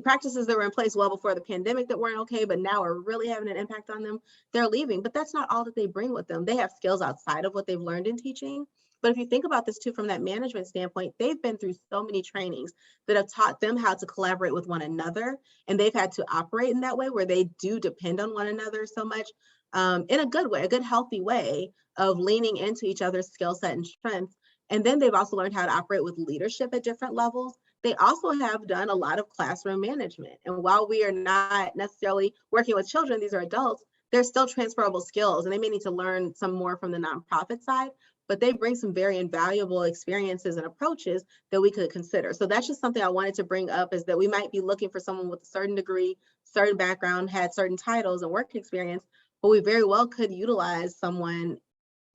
practices that were in place well before the pandemic that weren't okay, but now are really having an impact on them, they're leaving. But that's not all that they bring with them. They have skills outside of what they've learned in teaching. But if you think about this too, from that management standpoint, they've been through so many trainings that have taught them how to collaborate with one another. And they've had to operate in that way where they do depend on one another so much in a good way, a good, healthy way of leaning into each other's skill set and strengths. And then they've also learned how to operate with leadership at different levels. They also have done a lot of classroom management. And while we are not necessarily working with children, these are adults, they're still transferable skills, and they may need to learn some more from the nonprofit side, but they bring some very invaluable experiences and approaches that we could consider. So that's just something I wanted to bring up, is that we might be looking for someone with a certain degree, certain background, had certain titles and work experience, but we very well could utilize someone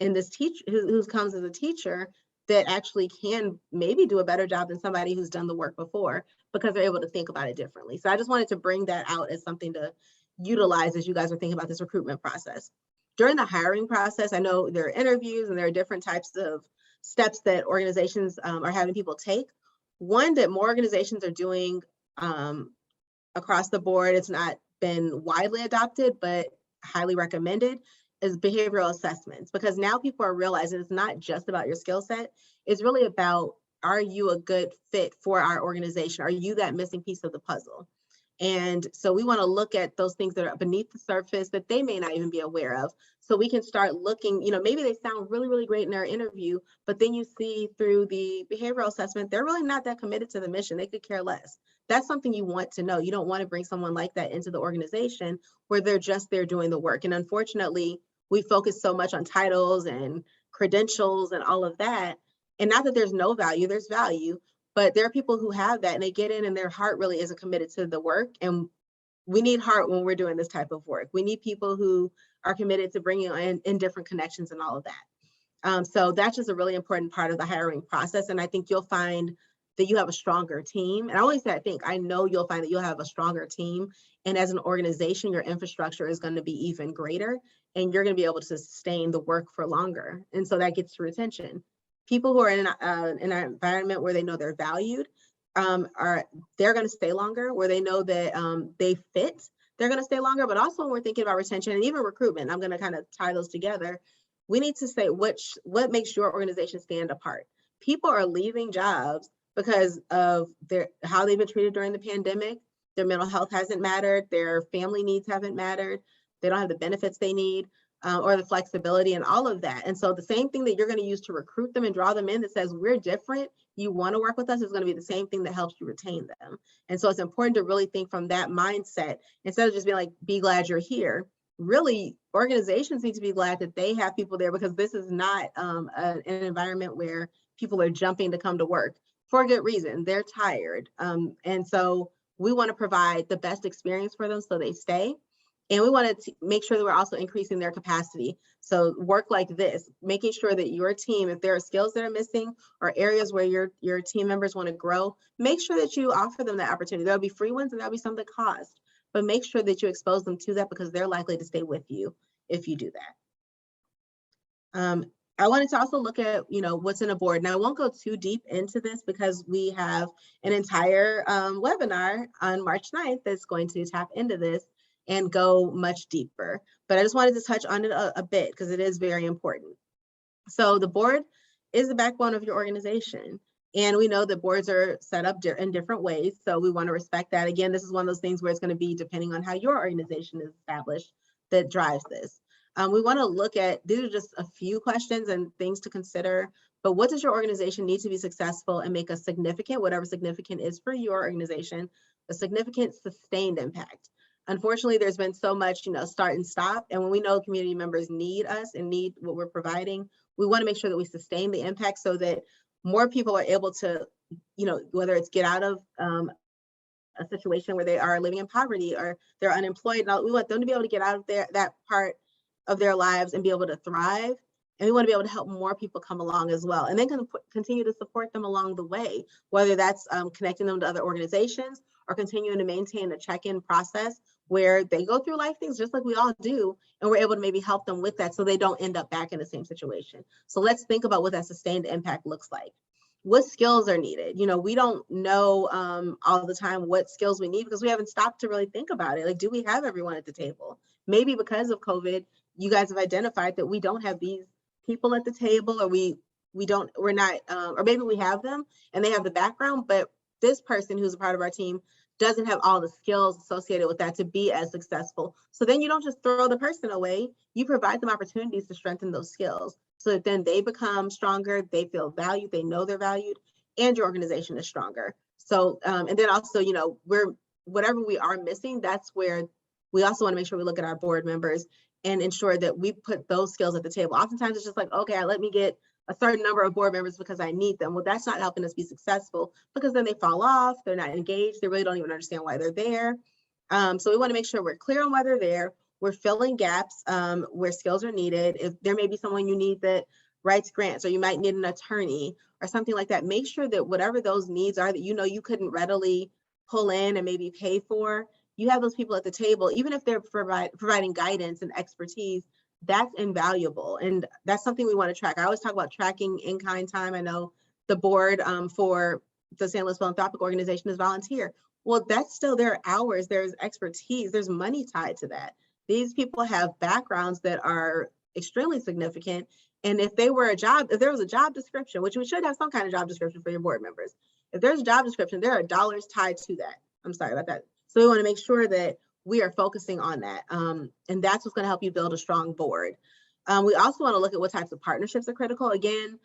in this teacher who comes as a teacher that actually can maybe do a better job than somebody who's done the work before, because they're able to think about it differently. So I just wanted to bring that out as something to utilize as you guys are thinking about this recruitment process. During the hiring process, I know there are interviews and there are different types of steps that organizations are having people take. One that more organizations are doing across the board, it's not been widely adopted, but highly recommended, is behavioral assessments, because now people are realizing it's not just about your skill set. It's really about, are you a good fit for our organization? Are you that missing piece of the puzzle? And so we want to look at those things that are beneath the surface that they may not even be aware of. So we can start looking, maybe they sound really, really great in their interview, but then you see through the behavioral assessment, they're really not that committed to the mission. They could care less. That's something you want to know. You don't want to bring someone like that into the organization where they're just there doing the work. And unfortunately, we focus so much on titles and credentials and all of that. And not that there's no value, there's value, but there are people who have that and they get in and their heart really isn't committed to the work. And we need heart when we're doing this type of work. We need people who are committed to bringing in different connections and all of that. So that's just a really important part of the hiring process. And I think you'll find that you have a stronger team. And I always say, I know you'll find that you'll have a stronger team. And as an organization, your infrastructure is going to be even greater, and you're going to be able to sustain the work for longer. And so that gets to retention. People who are in an environment where they know they're valued, they're going to stay longer, where they know that they fit, they're going to stay longer. But also when we're thinking about retention and even recruitment, I'm going to kind of tie those together. We need to say what makes your organization stand apart. People are leaving jobs because of how they've been treated during the pandemic. Their mental health hasn't mattered. Their family needs haven't mattered. They don't have the benefits they need or the flexibility and all of that. And so the same thing that you're going to use to recruit them and draw them in that says, we're different, you want to work with us, is going to be the same thing that helps you retain them. And so it's important to really think from that mindset instead of just being like, be glad you're here. Really, organizations need to be glad that they have people there, because this is not an environment where people are jumping to come to work for a good reason. They're tired. And so we want to provide the best experience for them so they stay. And we want to make sure that we're also increasing their capacity. So work like this, making sure that your team, if there are skills that are missing or areas where your team members want to grow, make sure that you offer them that opportunity. There'll be free ones and there'll be some that cost, but make sure that you expose them to that, because they're likely to stay with you if you do that. I wanted to also look at, what's in a board. Now, I won't go too deep into this because we have an entire webinar on March 9th that's going to tap into this and go much deeper. But I just wanted to touch on it a bit because it is very important. So the board is the backbone of your organization. And we know that boards are set up in different ways. So we want to respect that. Again, this is one of those things where it's going to be depending on how your organization is established that drives this. We want to look at, these are just a few questions and things to consider, but what does your organization need to be successful and make a significant, whatever significant is for your organization, a significant sustained impact? unfortunately, there's been so much, start and stop. And when we know community members need us and need what we're providing, we want to make sure that we sustain the impact so that more people are able to, whether it's get out of a situation where they are living in poverty or they're unemployed. We want them to be able to get out of that part of their lives and be able to thrive. And we want to be able to help more people come along as well. And then continue to support them along the way, whether that's connecting them to other organizations or continuing to maintain a check-in process where they go through life things just like we all do. And we're able to maybe help them with that so they don't end up back in the same situation. So let's think about what that sustained impact looks like. What skills are needed? We don't know all the time what skills we need because we haven't stopped to really think about it. Like, do we have everyone at the table? Maybe because of COVID, you guys have identified that we don't have these people at the table, or we're not, or maybe we have them and they have the background, but this person who's a part of our team doesn't have all the skills associated with that to be as successful. So then you don't just throw the person away, you provide them opportunities to strengthen those skills so that then they become stronger, they feel valued, they know they're valued, and your organization is stronger. So, and then also, whatever we are missing, that's where we also want to make sure we look at our board members and ensure that we put those skills at the table. Oftentimes it's just like, okay, let me get a certain number of board members because I need them. Well, that's not helping us be successful because then they fall off, they're not engaged, they really don't even understand why they're there. So we want to make sure we're clear on why they're there. We're filling gaps where skills are needed. If there may be someone you need that writes grants, or you might need an attorney or something like that, make sure that whatever those needs are that you couldn't readily pull in and maybe pay for, you have those people at the table, even if they're providing guidance and expertise. That's invaluable. And that's something we want to track. I always talk about tracking in-kind time. I know the board for the St. Louis Philanthropic Organization is volunteer. Well, that's still their hours, there's expertise, there's money tied to that. These people have backgrounds that are extremely significant. And if there was a job description, which we should have some kind of job description for your board members. If there's a job description, there are dollars tied to that. I'm sorry about that. So we want to make sure that we are focusing on that. And that's what's going to help you build a strong board. We also want to look at what types of partnerships are critical. Again,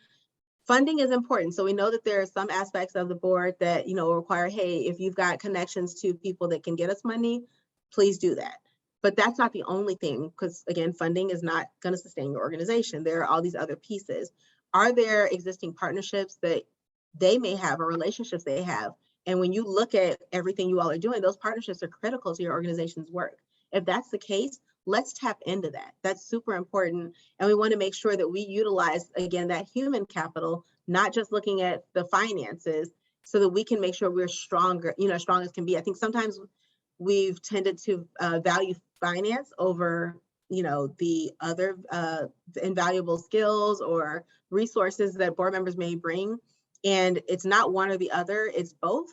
funding is important. So we know that there are some aspects of the board that, require, hey, if you've got connections to people that can get us money, please do that. But that's not the only thing, because again, funding is not going to sustain your organization. There are all these other pieces. Are there existing partnerships that they may have or relationships they have? And when you look at everything you all are doing, those partnerships are critical to your organization's work. If that's the case, let's tap into that. That's super important. And we want to make sure that we utilize, again, that human capital, not just looking at the finances, so that we can make sure we're stronger, strong as can be. I think sometimes we've tended to value finance over, the other invaluable skills or resources that board members may bring. And it's not one or the other, it's both.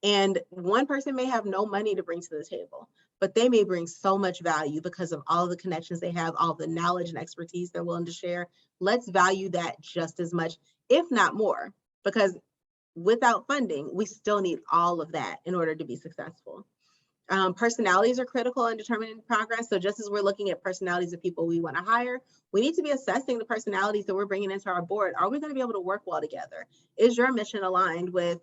And one person may have no money to bring to the table, but they may bring so much value because of all the connections they have, all the knowledge and expertise they're willing to share. Let's value that just as much, if not more, because without funding, we still need all of that in order to be successful. Personalities are critical in determining progress. So just as we're looking at personalities of people we want to hire, we need to be assessing the personalities that we're bringing into our board. Are we going to be able to work well together? Is your mission aligned with,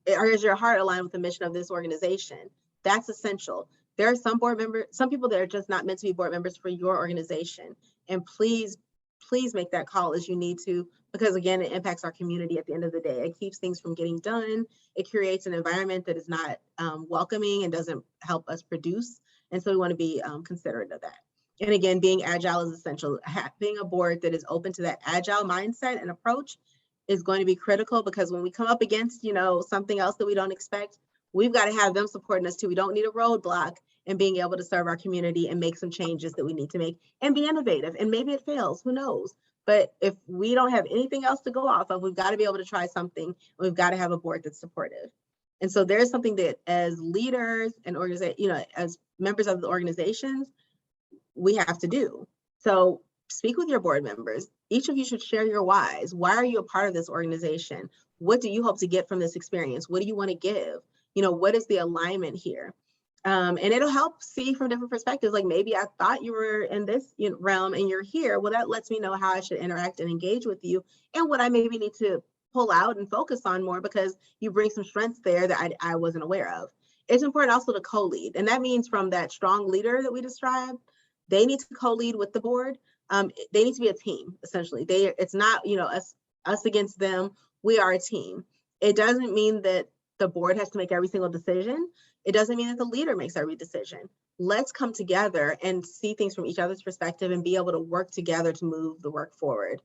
or is your heart aligned with the mission of this organization? That's essential. There are some board members, some people that are just not meant to be board members for your organization. And please make that call as you need to, because again, it impacts our community at the end of the day. It keeps things from getting done. It creates an environment that is not welcoming and doesn't help us produce. And so we want to be considerate of that. And again, being agile is essential. Having a board that is open to that agile mindset and approach is going to be critical, because when we come up against, something else that we don't expect, we've got to have them supporting us too. We don't need a roadblock in being able to serve our community and make some changes that we need to make and be innovative. And maybe it fails, who knows? But if we don't have anything else to go off of, we've got to be able to try something. We've got to have a board that's supportive. And so there's something that as leaders and as members of the organizations, we have to do. So speak with your board members. Each of you should share your whys. Why are you a part of this organization? What do you hope to get from this experience? What do you want to give? What is the alignment here? And it'll help see from different perspectives. Like, maybe I thought you were in this realm and you're here. Well, that lets me know how I should interact and engage with you, and what I maybe need to pull out and focus on more, because you bring some strengths there that I wasn't aware of. it's important also to co-lead. And that means from that strong leader that we described, they need to co-lead with the board. They need to be a team, essentially. It's not, us against them. We are a team. It doesn't mean that the board has to make every single decision. It doesn't mean that the leader makes every decision. Let's come together and see things from each other's perspective and be able to work together to move the work forward.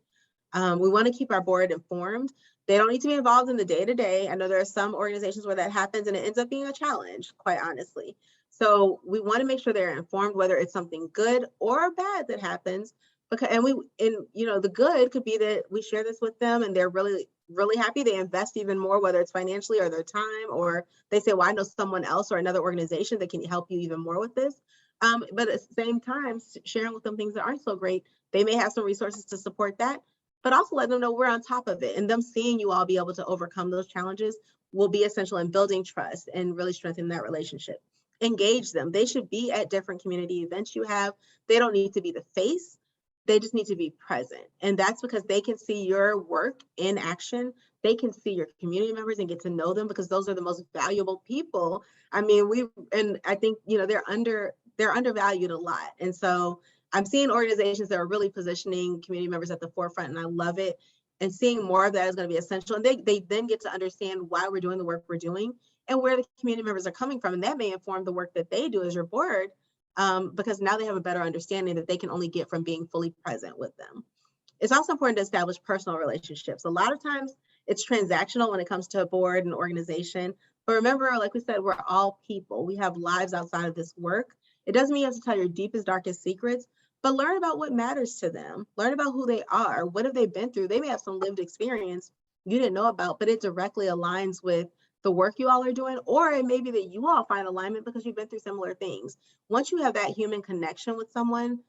We want to keep our board informed. They don't need to be involved in the day-to-day. I know there are some organizations where that happens and it ends up being a challenge, quite honestly. So we want to make sure they're informed, whether it's something good or bad that happens. Because the good could be that we share this with them and they're really, really happy. They invest even more, whether it's financially or their time, or they say, well, I know someone else or another organization that can help you even more with this. But at the same time, sharing with them things that aren't so great, they may have some resources to support that, but also let them know we're on top of it. And them seeing you all be able to overcome those challenges will be essential in building trust and really strengthening that relationship. Engage them. They should be at different community events you have. They don't need to be the face. They just need to be present. And that's because they can see your work in action. They can see your community members and get to know them, because those are the most valuable people. I mean, I think, they're undervalued a lot. And so I'm seeing organizations that are really positioning community members at the forefront, and I love it. And seeing more of that is going to be essential. And they then get to understand why we're doing the work we're doing and where the community members are coming from. And that may inform the work that they do as your board, because now they have a better understanding that they can only get from being fully present with them. It's also important to establish personal relationships. A lot of times it's transactional when it comes to a board and organization. But remember, like we said, we're all people. We have lives outside of this work. It doesn't mean you have to tell your deepest, darkest secrets, but learn about what matters to them. Learn about who they are. What have they been through? They may have some lived experience you didn't know about, but it directly aligns with the work you all are doing, or it may be that you all find alignment because you've been through similar things. Once you have that human connection with someone,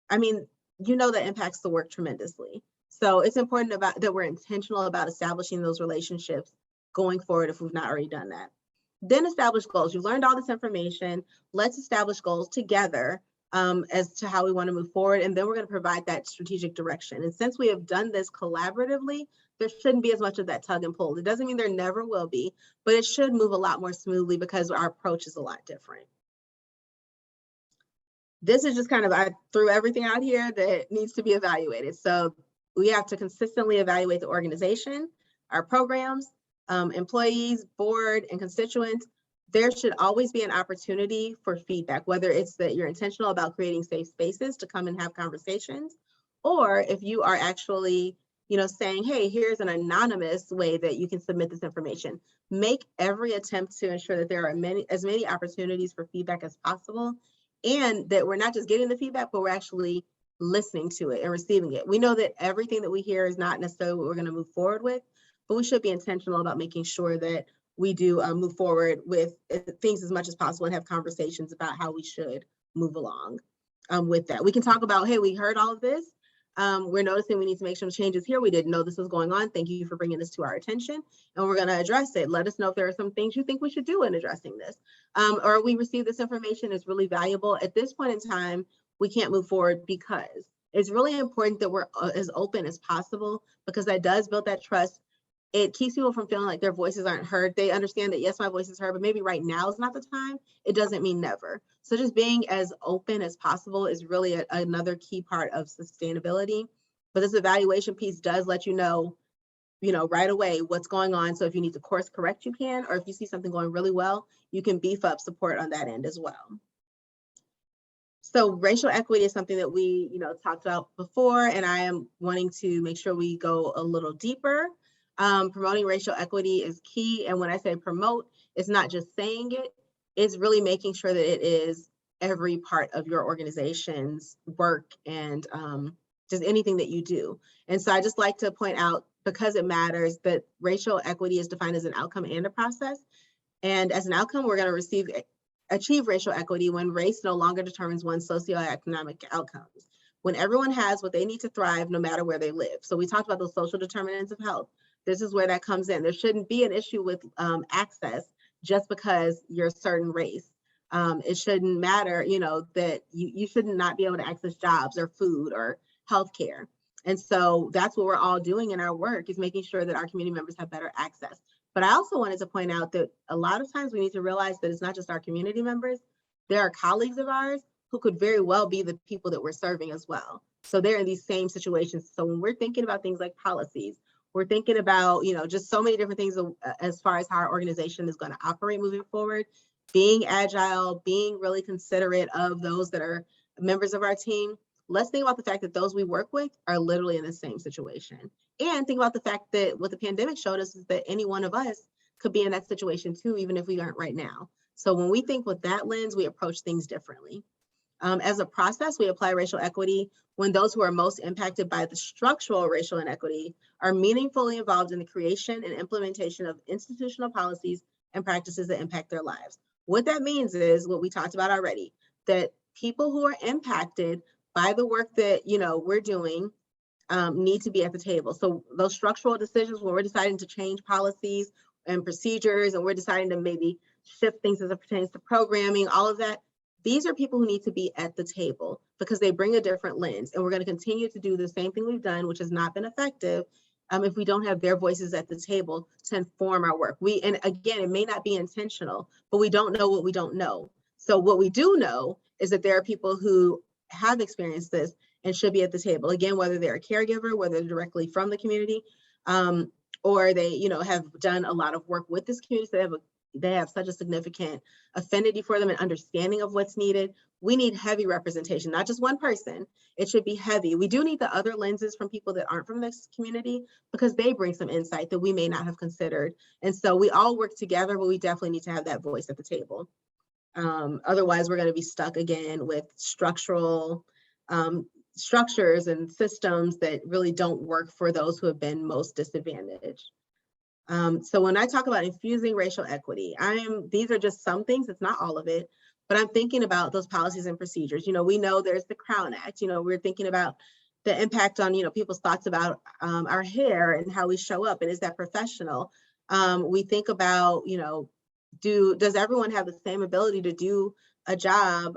that impacts the work tremendously. So it's important that we're intentional about establishing those relationships going forward if we've not already done that. Then establish goals. You've learned all this information. Let's establish goals together as to how we want to move forward. And then we're going to provide that strategic direction. And since we have done this collaboratively, there shouldn't be as much of that tug and pull. It doesn't mean there never will be, but it should move a lot more smoothly because our approach is a lot different. This is just I threw everything out here that needs to be evaluated. So we have to consistently evaluate the organization, our programs, employees, board, and constituents. There should always be an opportunity for feedback, whether it's that you're intentional about creating safe spaces to come and have conversations, or if you are actually saying, hey, here's an anonymous way that you can submit this information. Make every attempt to ensure that there are as many opportunities for feedback as possible, and that we're not just getting the feedback, but we're actually listening to it and receiving it. We know that everything that we hear is not necessarily what we're going to move forward with, but we should be intentional about making sure that we do move forward with things as much as possible and have conversations about how we should move along with that. We can talk about, hey, we heard all of this. We're noticing we need to make some changes here. We didn't know this was going on. Thank you for bringing this to our attention, and we're going to address it. Let us know if there are some things you think we should do in addressing this. Or we received this information is really valuable. At this point in time, we can't move forward because it's really important that we're as open as possible, because that does build that trust. It keeps people from feeling like their voices aren't heard. They understand that, yes, my voice is heard, but maybe right now is not the time. It doesn't mean never. So just being as open as possible is really another key part of sustainability. But this evaluation piece does let you know right away what's going on. So if you need to course correct, you can, or if you see something going really well, you can beef up support on that end as well. So racial equity is something that we, talked about before, and I am wanting to make sure we go a little deeper. Promoting racial equity is key. And when I say promote, it's not just saying it, it's really making sure that it is every part of your organization's work and just anything that you do. And so I just like to point out, because it matters, that racial equity is defined as an outcome and a process. And as an outcome, we're going to achieve racial equity when race no longer determines one's socioeconomic outcomes, when everyone has what they need to thrive no matter where they live. So we talked about those social determinants of health. This is where that comes in. There shouldn't be an issue with access just because you're a certain race. It shouldn't matter, that you should not be able to access jobs or food or healthcare. And so that's what we're all doing in our work, is making sure that our community members have better access. But I also wanted to point out that a lot of times we need to realize that it's not just our community members. There are colleagues of ours who could very well be the people that we're serving as well. So they're in these same situations. So when we're thinking about things like policies, we're thinking about, just so many different things as far as how our organization is going to operate moving forward, being agile, being really considerate of those that are members of our team. Let's think about the fact that those we work with are literally in the same situation. And think about the fact that what the pandemic showed us is that any one of us could be in that situation too, even if we aren't right now. So when we think with that lens, we approach things differently. As a process, we apply racial equity when those who are most impacted by the structural racial inequity are meaningfully involved in the creation and implementation of institutional policies and practices that impact their lives. What that means is what we talked about already, that people who are impacted by the work that we're doing need to be at the table. So those structural decisions, when we're deciding to change policies and procedures, and we're deciding to maybe shift things as it pertains to programming, all of that, these are people who need to be at the table because they bring a different lens. And we're going to continue to do the same thing we've done, which has not been effective if we don't have their voices at the table to inform our work. And again, it may not be intentional, but we don't know what we don't know. So what we do know is that there are people who have experienced this and should be at the table. Again, whether they're a caregiver, whether they're directly from the community, or they, have done a lot of work with this community, so they have such a significant affinity for them and understanding of what's needed. We need heavy representation, not just one person. It should be heavy. We do need the other lenses from people that aren't from this community because they bring some insight that we may not have considered. And so we all work together, but we definitely need to have that voice at the table. Otherwise, we're going to be stuck again with structural structures and systems that really don't work for those who have been most disadvantaged. So when I talk about infusing racial equity, these are just some things, it's not all of it, but I'm thinking about those policies and procedures. We know there's the Crown Act, we're thinking about the impact on, people's thoughts about our hair and how we show up, and is that professional? We think about, does everyone have the same ability to do a job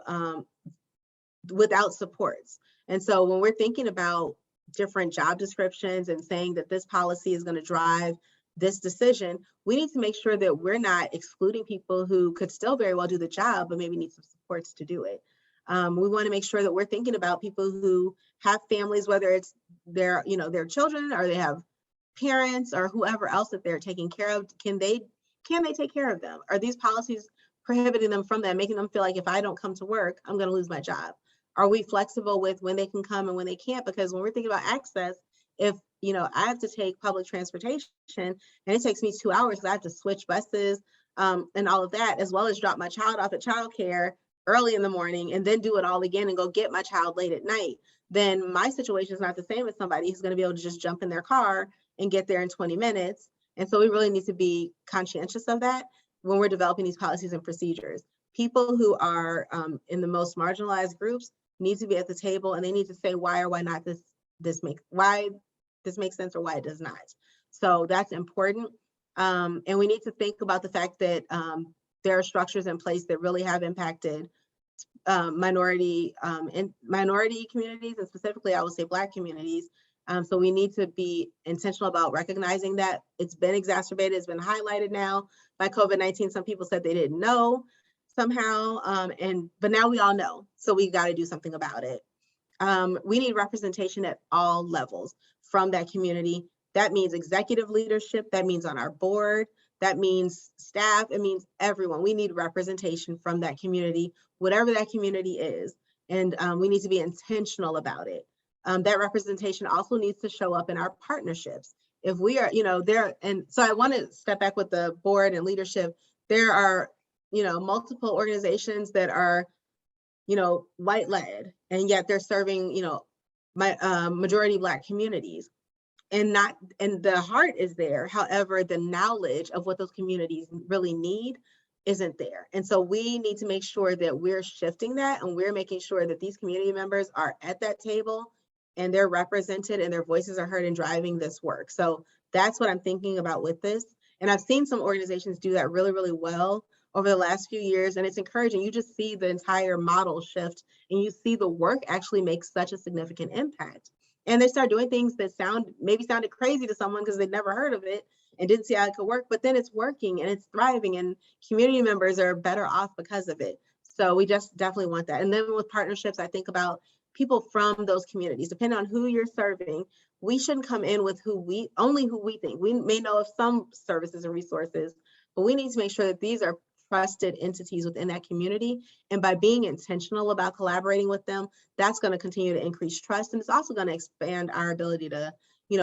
without supports? And so when we're thinking about different job descriptions and saying that this policy is going to drive this decision, we need to make sure that we're not excluding people who could still very well do the job, but maybe need some supports to do it. We want to make sure that we're thinking about people who have families, whether it's their children or they have parents or whoever else that they're taking care of. Can they take care of them? Are these policies prohibiting them from that, making them feel like if I don't come to work, I'm going to lose my job? Are we flexible with when they can come and when they can't? Because when we're thinking about access, if I have to take public transportation and it takes me 2 hours, I have to switch buses and all of that, as well as drop my child off at childcare early in the morning and then do it all again and go get my child late at night, then my situation is not the same as somebody who's going to be able to just jump in their car and get there in 20 minutes. And so we really need to be conscientious of that when we're developing these policies and procedures. People who are in the most marginalized groups need to be at the table, and they need to say why or why not this makes sense or why it does not. So that's important. And we need to think about the fact that there are structures in place that really have impacted minority communities, and specifically, I would say Black communities. So we need to be intentional about recognizing that it's been exacerbated, it's been highlighted now by COVID-19. Some people said they didn't know somehow, but now we all know. So we got to do something about it. We need representation at all levels from that community. That means executive leadership, that means on our board, that means staff, it means everyone. We need representation from that community, whatever that community is. And we need to be intentional about it. That representation also needs to show up in our partnerships. If we are, and so I want to step back with the board and leadership. There are, multiple organizations that are, white led, and yet they're serving, majority Black communities. And the heart is there. However, the knowledge of what those communities really need isn't there. And so we need to make sure that we're shifting that, and we're making sure that these community members are at that table and they're represented and their voices are heard in driving this work. So that's what I'm thinking about with this. And I've seen some organizations do that really, really well over the last few years. And it's encouraging. You just see the entire model shift, and you see the work actually make such a significant impact. And they start doing things that maybe sounded crazy to someone because they'd never heard of it. and didn't see how it could work, but then it's working and it's thriving and community members are better off because of it. So we just definitely want that. And then with partnerships, I think about people from those communities, depending on who you're serving. We shouldn't come in with who we think. We may know of some services and resources, but we need to make sure that these are trusted entities within that community. And by being intentional about collaborating with them, that's going to continue to increase trust. And it's also going to expand our ability to,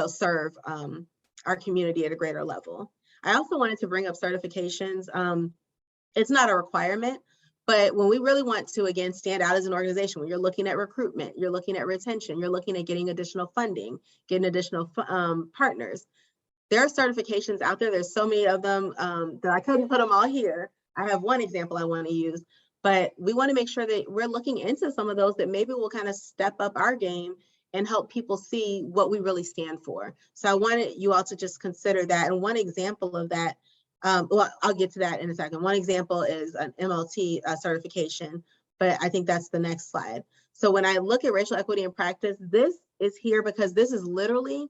serve our community at a greater level. I also wanted to bring up certifications. It's not a requirement, but when we really want to, again, stand out as an organization, when you're looking at recruitment, you're looking at retention, you're looking at getting additional funding, getting additional partners, there are certifications out there. There's so many of them that I couldn't put them all here. I have one example I want to use, but we want to make sure that we're looking into some of those that maybe will kind of step up our game and help people see what we really stand for. So I wanted you all to just consider that. And one example of that, well, I'll get to that in a second. One example is an MLT certification, but I think that's the next slide. So when I look at racial equity in practice, this is here because this is literally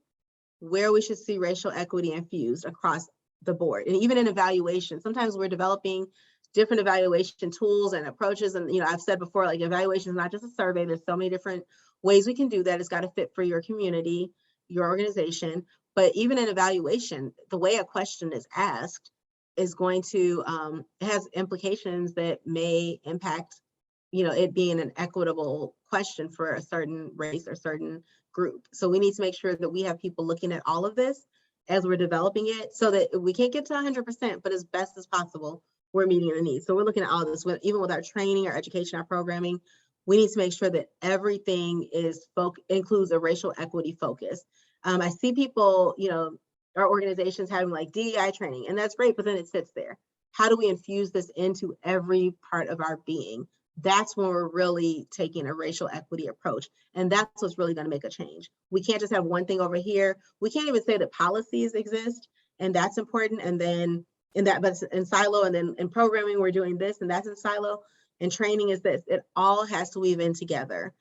where we should see racial equity infused across the board. And even in evaluation, sometimes we're developing different evaluation tools and approaches. And, I've said before, like, evaluation is not just a survey. There's so many different ways we can do that. It's got to fit for your community, your organization. But even in evaluation, the way a question is asked is going to, it has implications that may impact, it being an equitable question for a certain race or certain group. So we need to make sure that we have people looking at all of this as we're developing it, so that we can't get to 100%, but as best as possible, we're meeting the needs. So we're looking at all this, even with our training, our education, our programming, we need to make sure that everything includes a racial equity focus. I see people, our organizations having like DEI training, and that's great, but then it sits there. How do we infuse this into every part of our being? That's when we're really taking a racial equity approach. And that's what's really going to make a change. We can't just have one thing over here. We can't even say that policies exist, and that's important. And then but in silo, and then in programming, we're doing this, and that's in silo, and training is this. It all has to weave in together.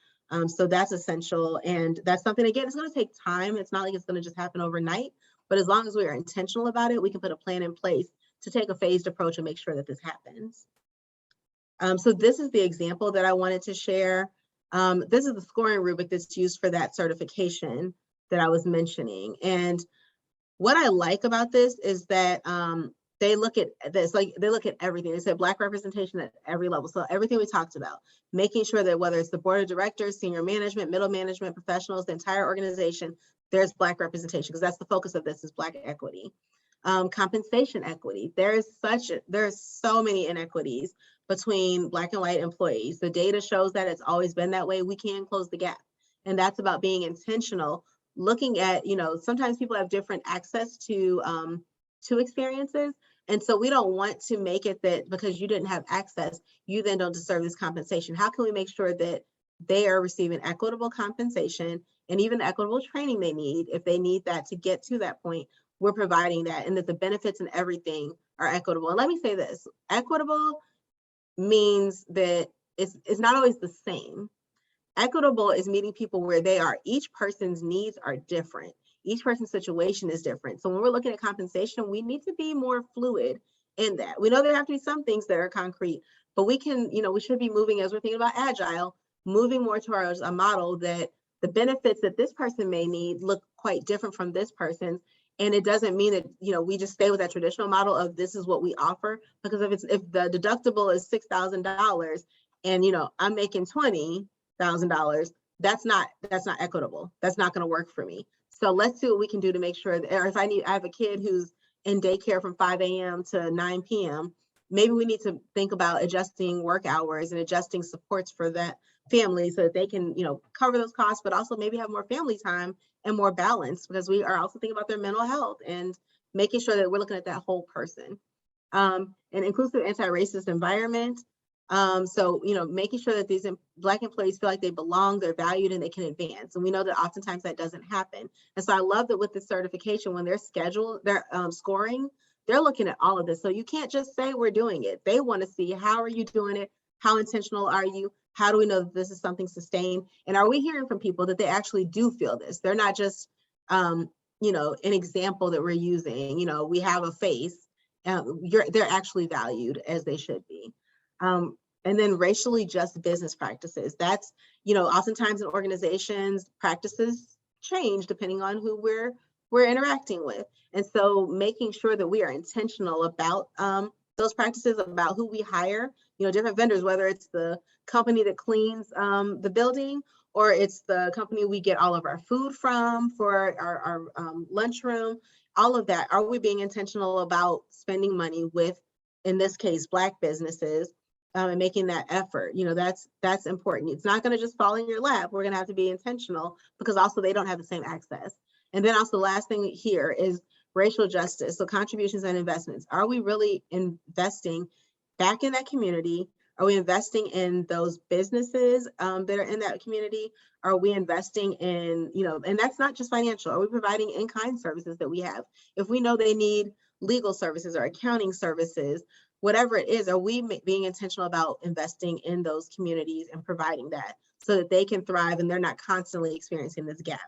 So that's essential. And that's something, again, it's going to take time. It's not like it's going to just happen overnight, but as long as we are intentional about it, we can put a plan in place to take a phased approach and make sure that this happens. So this is the example that I wanted to share. This is the scoring rubric that's used for that certification that I was mentioning. And what I like about this is that they look at this, like they look at everything. They said Black representation at every level. So everything we talked about, making sure that whether it's the board of directors, senior management, middle management, professionals, the entire organization, there's Black representation, because that's the focus of this, is Black equity. Compensation equity. There's so many inequities between Black and white employees. The data shows that it's always been that way. We can close the gap. And that's about being intentional, looking at, sometimes people have different access to experiences. And so we don't want to make it that because you didn't have access, you then don't deserve this compensation. How can we make sure that they are receiving equitable compensation and even the equitable training they need, if they need that to get to that point, we're providing that, and that the benefits and everything are equitable. And let me say this, equitable means that it's not always the same. Equitable is meeting people where they are. Each person's needs are different. Each person's situation is different. So when we're looking at compensation, we need to be more fluid in that. We know there have to be some things that are concrete, but we can, we should be moving, as we're thinking about agile, moving more towards a model that the benefits that this person may need look quite different from this person's. And it doesn't mean that, we just stay with that traditional model of this is what we offer, because if the deductible is $6,000 and, I'm making $20,000, that's not equitable. That's not going to work for me. So let's see what we can do to make sure that, or if I have a kid who's in daycare from 5 a.m. to 9 p.m., maybe we need to think about adjusting work hours and adjusting supports for that family so that they can, cover those costs, but also maybe have more family time and more balance, because we are also thinking about their mental health and making sure that we're looking at that whole person. An inclusive anti-racist environment. So, making sure that these Black employees feel like they belong, they're valued, and they can advance. And we know that oftentimes that doesn't happen. And so I love that with this certification, when they're scoring, they're looking at all of this. So you can't just say we're doing it. They want to see, how are you doing it? How intentional are you? How do we know that this is something sustained? And are we hearing from people that they actually do feel this? They're not just an example that we're using, we have a face, they're actually valued as they should be. And then racially just business practices. That's, oftentimes in organizations, practices change depending on who we're interacting with. And so making sure that we are intentional about those practices, about who we hire, different vendors, whether it's the company that cleans the building, or it's the company we get all of our food from for our lunchroom, all of that. Are we being intentional about spending money with, in this case, Black businesses, and making that effort? That's important. It's not going to just fall in your lap. We're going to have to be intentional, because also they don't have the same access. And then also the last thing here is racial justice. So contributions and investments. Are we really investing back in that community? Are we investing in those businesses that are in that community? Are we investing in, and that's not just financial. Are we providing in-kind services that we have? If we know they need legal services or accounting services, whatever it is, are we being intentional about investing in those communities and providing that so that they can thrive and they're not constantly experiencing this gap?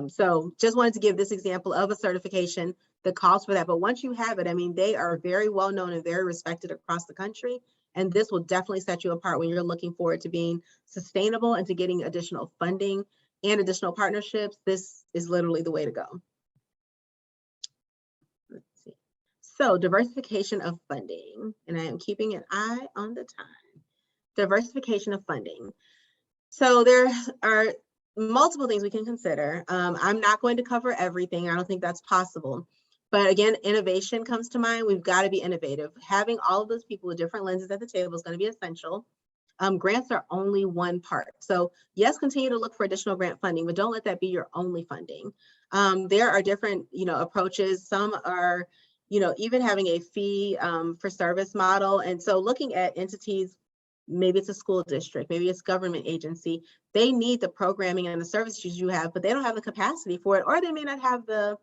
So just wanted to give this example of a certification that calls for that. But once you have it, they are very well known and very respected across the country. And this will definitely set you apart when you're looking forward to being sustainable and to getting additional funding and additional partnerships. This is literally the way to go. Let's see. So diversification of funding, and I am keeping an eye on the time. Diversification of funding. So there are multiple things we can consider. I'm not going to cover everything. I don't think that's possible. But again, innovation comes to mind. We've got to be innovative. Having all of those people with different lenses at the table is going to be essential. Grants are only one part. So yes, continue to look for additional grant funding, but don't let that be your only funding. There are different, approaches. Some are, even having a fee for service model. And so looking at entities, maybe it's a school district, maybe it's government agency, they need the programming and the services you have, but they don't have the capacity for it, or they may not have the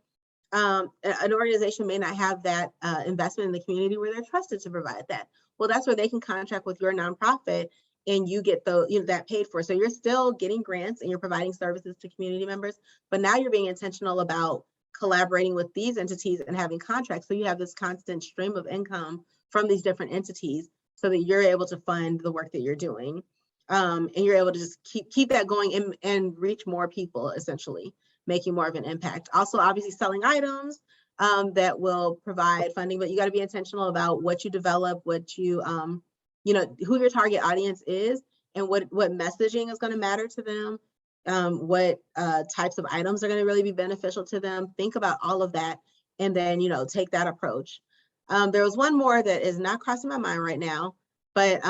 an organization may not have that investment in the community where they're trusted to provide that. Well, that's where they can contract with your nonprofit and you get that paid for. So you're still getting grants and you're providing services to community members, but now you're being intentional about collaborating with these entities and having contracts. So you have this constant stream of income from these different entities so that you're able to fund the work that you're doing. And you're able to just keep that going and reach more people, essentially making more of an impact. Also, obviously selling items that will provide funding, but you got to be intentional about what you develop, what you, who your target audience is and what messaging is going to matter to them, what types of items are going to really be beneficial to them. Think about all of that and then, take that approach. There was one more that is not crossing my mind right now, but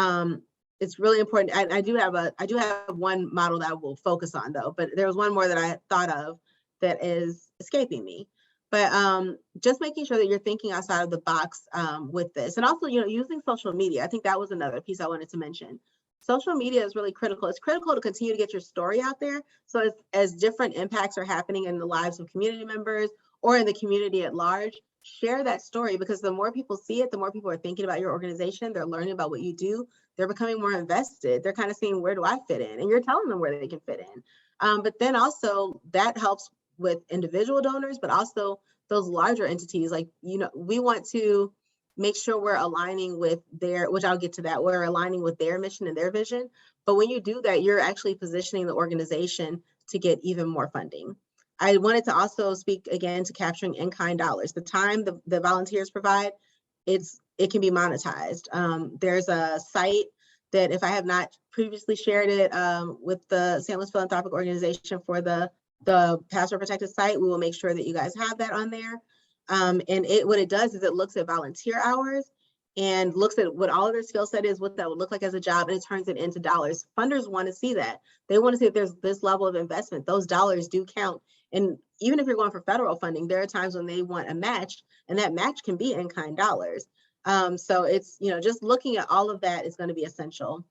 it's really important. I do have one model that I will focus on though, but there was one more that I thought of that is escaping me. But just making sure that you're thinking outside of the box with this. And also, using social media. I think that was another piece I wanted to mention. Social media is really critical. It's critical to continue to get your story out there. So as different impacts are happening in the lives of community members or in the community at large, share that story, because the more people see it, the more people are thinking about your organization. They're learning about what you do. They're becoming more invested. They're kind of seeing, where do I fit in? And you're telling them where they can fit in. But then also that helps with individual donors, but also those larger entities. Like, we want to make sure we're aligning with their, which I'll get to that, we're aligning with their mission and their vision. But when you do that, you're actually positioning the organization to get even more funding. I wanted to also speak again to capturing in-kind dollars. The time the volunteers provide, it can be monetized. There's a site that, if I have not previously shared it with the St. Louis Philanthropic Organization for the password protected site, we will make sure that you guys have that on there. And what it does is it looks at volunteer hours and looks at what all of their skill set is, what that would look like as a job, and it turns it into dollars. Funders want to see that. They want to see if there's this level of investment. Those dollars do count. And even if you're going for federal funding, there are times when they want a match, and that match can be in-kind dollars. So it's, just looking at all of that is going to be essential.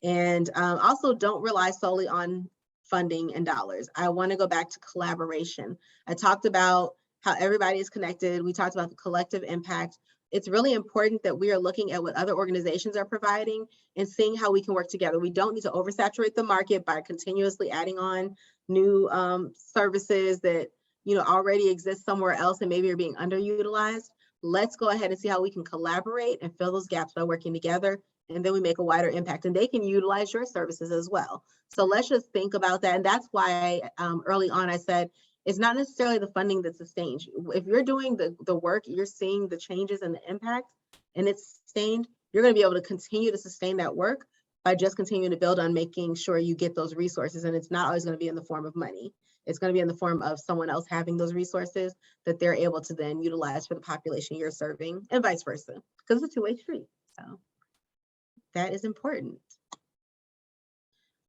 And also, don't rely solely on funding and dollars. I want to go back to collaboration. I talked about how everybody is connected. We talked about the collective impact. It's really important that we are looking at what other organizations are providing and seeing how we can work together. We don't need to oversaturate the market by continuously adding on new services that already exist somewhere else and maybe are being underutilized. Let's go ahead and see how we can collaborate and fill those gaps by working together. And then we make a wider impact, and they can utilize your services as well. So let's just think about that. And that's why early on I said, it's not necessarily the funding that sustains you. If you're doing the work, you're seeing the changes and the impact, and it's sustained, you're going to be able to continue to sustain that work by just continuing to build on making sure you get those resources. And it's not always going to be in the form of money. It's going to be in the form of someone else having those resources that they're able to then utilize for the population you're serving, and vice versa, because it's a two-way street. So that is important.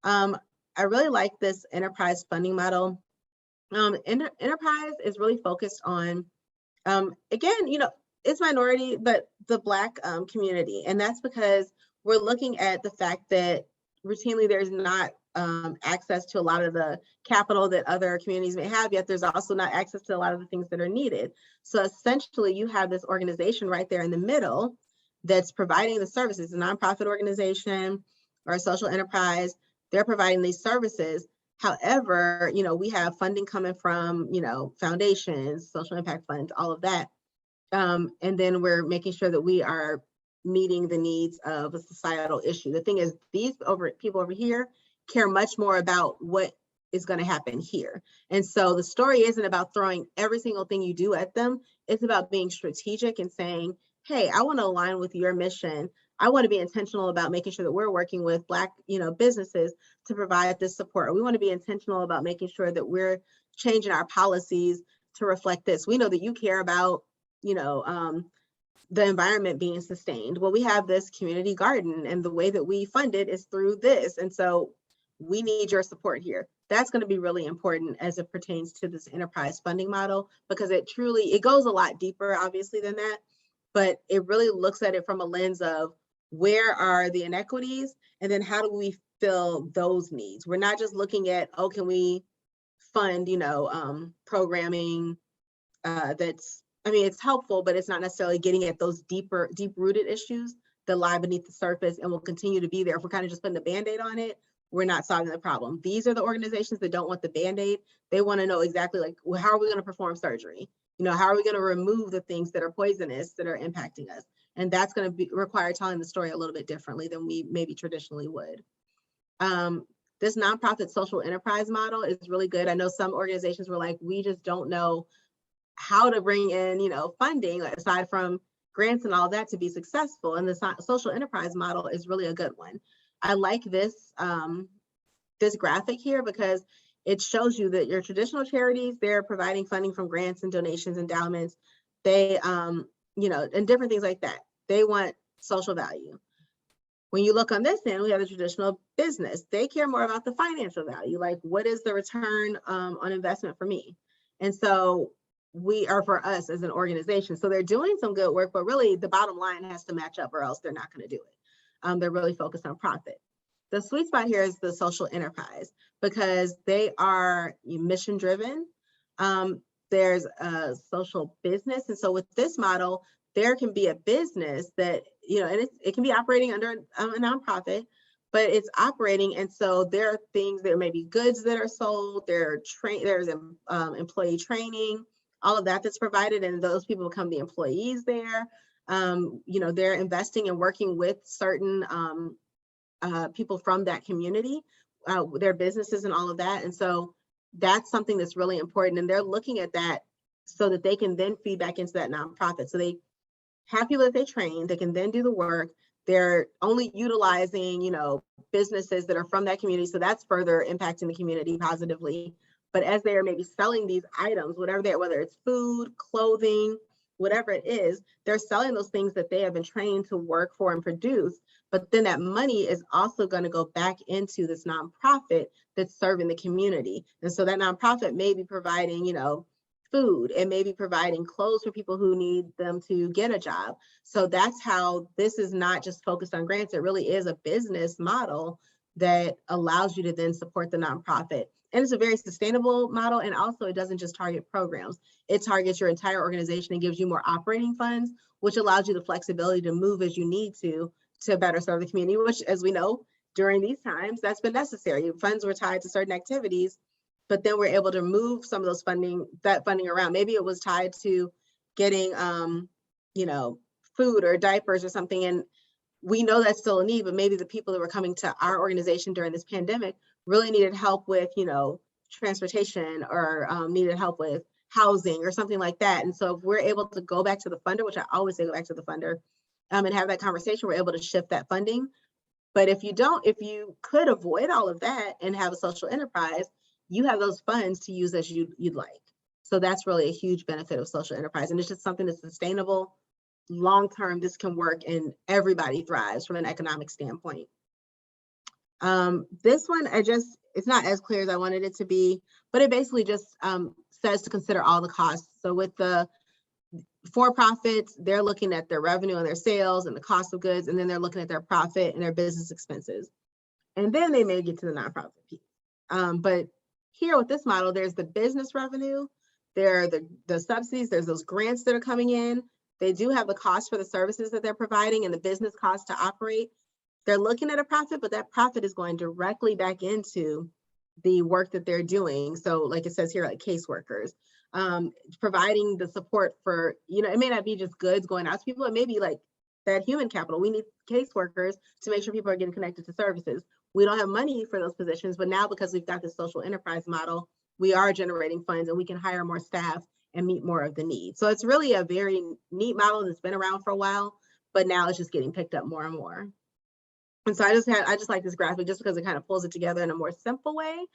I really like this enterprise funding model. Enterprise is really focused on, again, it's minority, but the Black community. And that's because we're looking at the fact that routinely there's not access to a lot of the capital that other communities may have, yet there's also not access to a lot of the things that are needed. So essentially you have this organization right there in the middle that's providing the services, a nonprofit organization or a social enterprise. They're providing these services. However, we have funding coming from, foundations, social impact funds, all of that. And then we're making sure that we are meeting the needs of a societal issue. The thing is, these people over here care much more about what is going to happen here. And so the story isn't about throwing every single thing you do at them. It's about being strategic and saying, hey, I want to align with your mission. I want to be intentional about making sure that we're working with Black, businesses to provide this support. We want to be intentional about making sure that we're changing our policies to reflect this. We know that you care about, the environment being sustained. Well, we have this community garden, and the way that we fund it is through this. And so we need your support here. That's going to be really important as it pertains to this enterprise funding model, because it goes a lot deeper, obviously, than that, but it really looks at it from a lens of where are the inequities, and then how do we fill those needs? We're not just looking at, can we fund, programming it's helpful, but it's not necessarily getting at those deep-rooted issues that lie beneath the surface and will continue to be there. If we're kind of just putting a Band-Aid on it, we're not solving the problem. These are the organizations that don't want the Band-Aid. They want to know exactly how are we going to perform surgery? How are we going to remove the things that are poisonous that are impacting us? And that's going to require telling the story a little bit differently than we maybe traditionally would. This nonprofit social enterprise model is really good. I know some organizations were like, we just don't know how to bring in, funding aside from grants and all that to be successful. And the social enterprise model is really a good one. I like this, this graphic here because it shows you that your traditional charities, they're providing funding from grants and donations, endowments, they, and different things like that. They want social value. When you look on this end, we have the traditional business. They care more about the financial value, like what is the return on investment for me? And so we are for us as an organization. So they're doing some good work, but really the bottom line has to match up or else they're not going to do it. They're really focused on profit. The sweet spot here is the social enterprise because they are mission driven. There's a social business. And so with this model, there can be a business that, and it can be operating under a nonprofit, but it's operating. And so there are things, there may be goods that are sold, there's employee training, all of that that's provided, and those people become the employees there. They're investing and working with certain people from that community, their businesses and all of that. And so that's something that's really important. And they're looking at that so that they can then feed back into that nonprofit. So they have people that they train, they can then do the work. They're only utilizing, businesses that are from that community. So that's further impacting the community positively. But as they are maybe selling these items, whether it's food, clothing, whatever it is, they're selling those things that they have been trained to work for and produce. But then that money is also going to go back into this nonprofit that's serving the community. And so that nonprofit may be providing, food, and maybe providing clothes for people who need them to get a job. So that's how this is not just focused on grants. It really is a business model that allows you to then support the nonprofit. And it's a very sustainable model. And also it doesn't just target programs. It targets your entire organization and gives you more operating funds, which allows you the flexibility to move as you need to better serve the community, which, as we know, during these times, that's been necessary. Funds were tied to certain activities but then we're able to move some of that funding around. Maybe it was tied to getting, you know, food or diapers or something. And we know that's still a need, but maybe the people that were coming to our organization during this pandemic really needed help with, you know, transportation, or needed help with housing or something like that. And so if we're able to go back to the funder, which I always say go back to the funder, and have that conversation, we're able to shift that funding. But if you could avoid all of that and have a social enterprise, you have those funds to use as you'd like. So that's really a huge benefit of social enterprise. And it's just something that's sustainable, long-term. This can work and everybody thrives from an economic standpoint. This one, it's not as clear as I wanted it to be, but it basically just says to consider all the costs. So with the for-profits, they're looking at their revenue and their sales and the cost of goods, and then they're looking at their profit and their business expenses. And then they may get to the nonprofit piece. But here with this model, there's the business revenue, there are the subsidies, there's those grants that are coming in. They do have the cost for the services that they're providing and the business cost to operate. They're looking at a profit, but that profit is going directly back into the work that they're doing. So like it says here, like caseworkers, providing the support for, you know, it may not be just goods going out to people, it may be like that human capital. We need caseworkers to make sure people are getting connected to services. We don't have money for those positions, but now because we've got this social enterprise model, we are generating funds and we can hire more staff and meet more of the needs. So it's really a very neat model that's been around for a while, but now it's just getting picked up more and more. And so I just like this graphic just because it kind of pulls it together in a more simple way.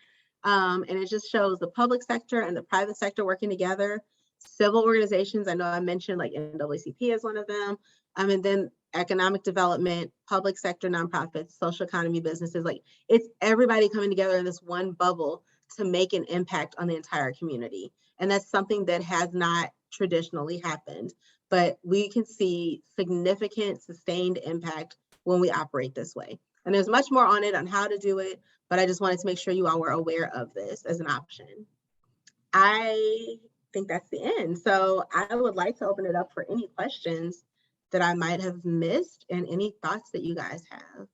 And it just shows the public sector and the private sector working together. Civil organizations, I know I mentioned like NAACP is one of them. And then economic development, public sector, nonprofits, social economy businesses, like it's everybody coming together in this one bubble to make an impact on the entire community. And that's something that has not traditionally happened, but we can see significant sustained impact when we operate this way. And there's much more on it on how to do it, but I just wanted to make sure you all were aware of this as an option. I think that's the end. So I would like to open it up for any questions that I might have missed and any thoughts that you guys have.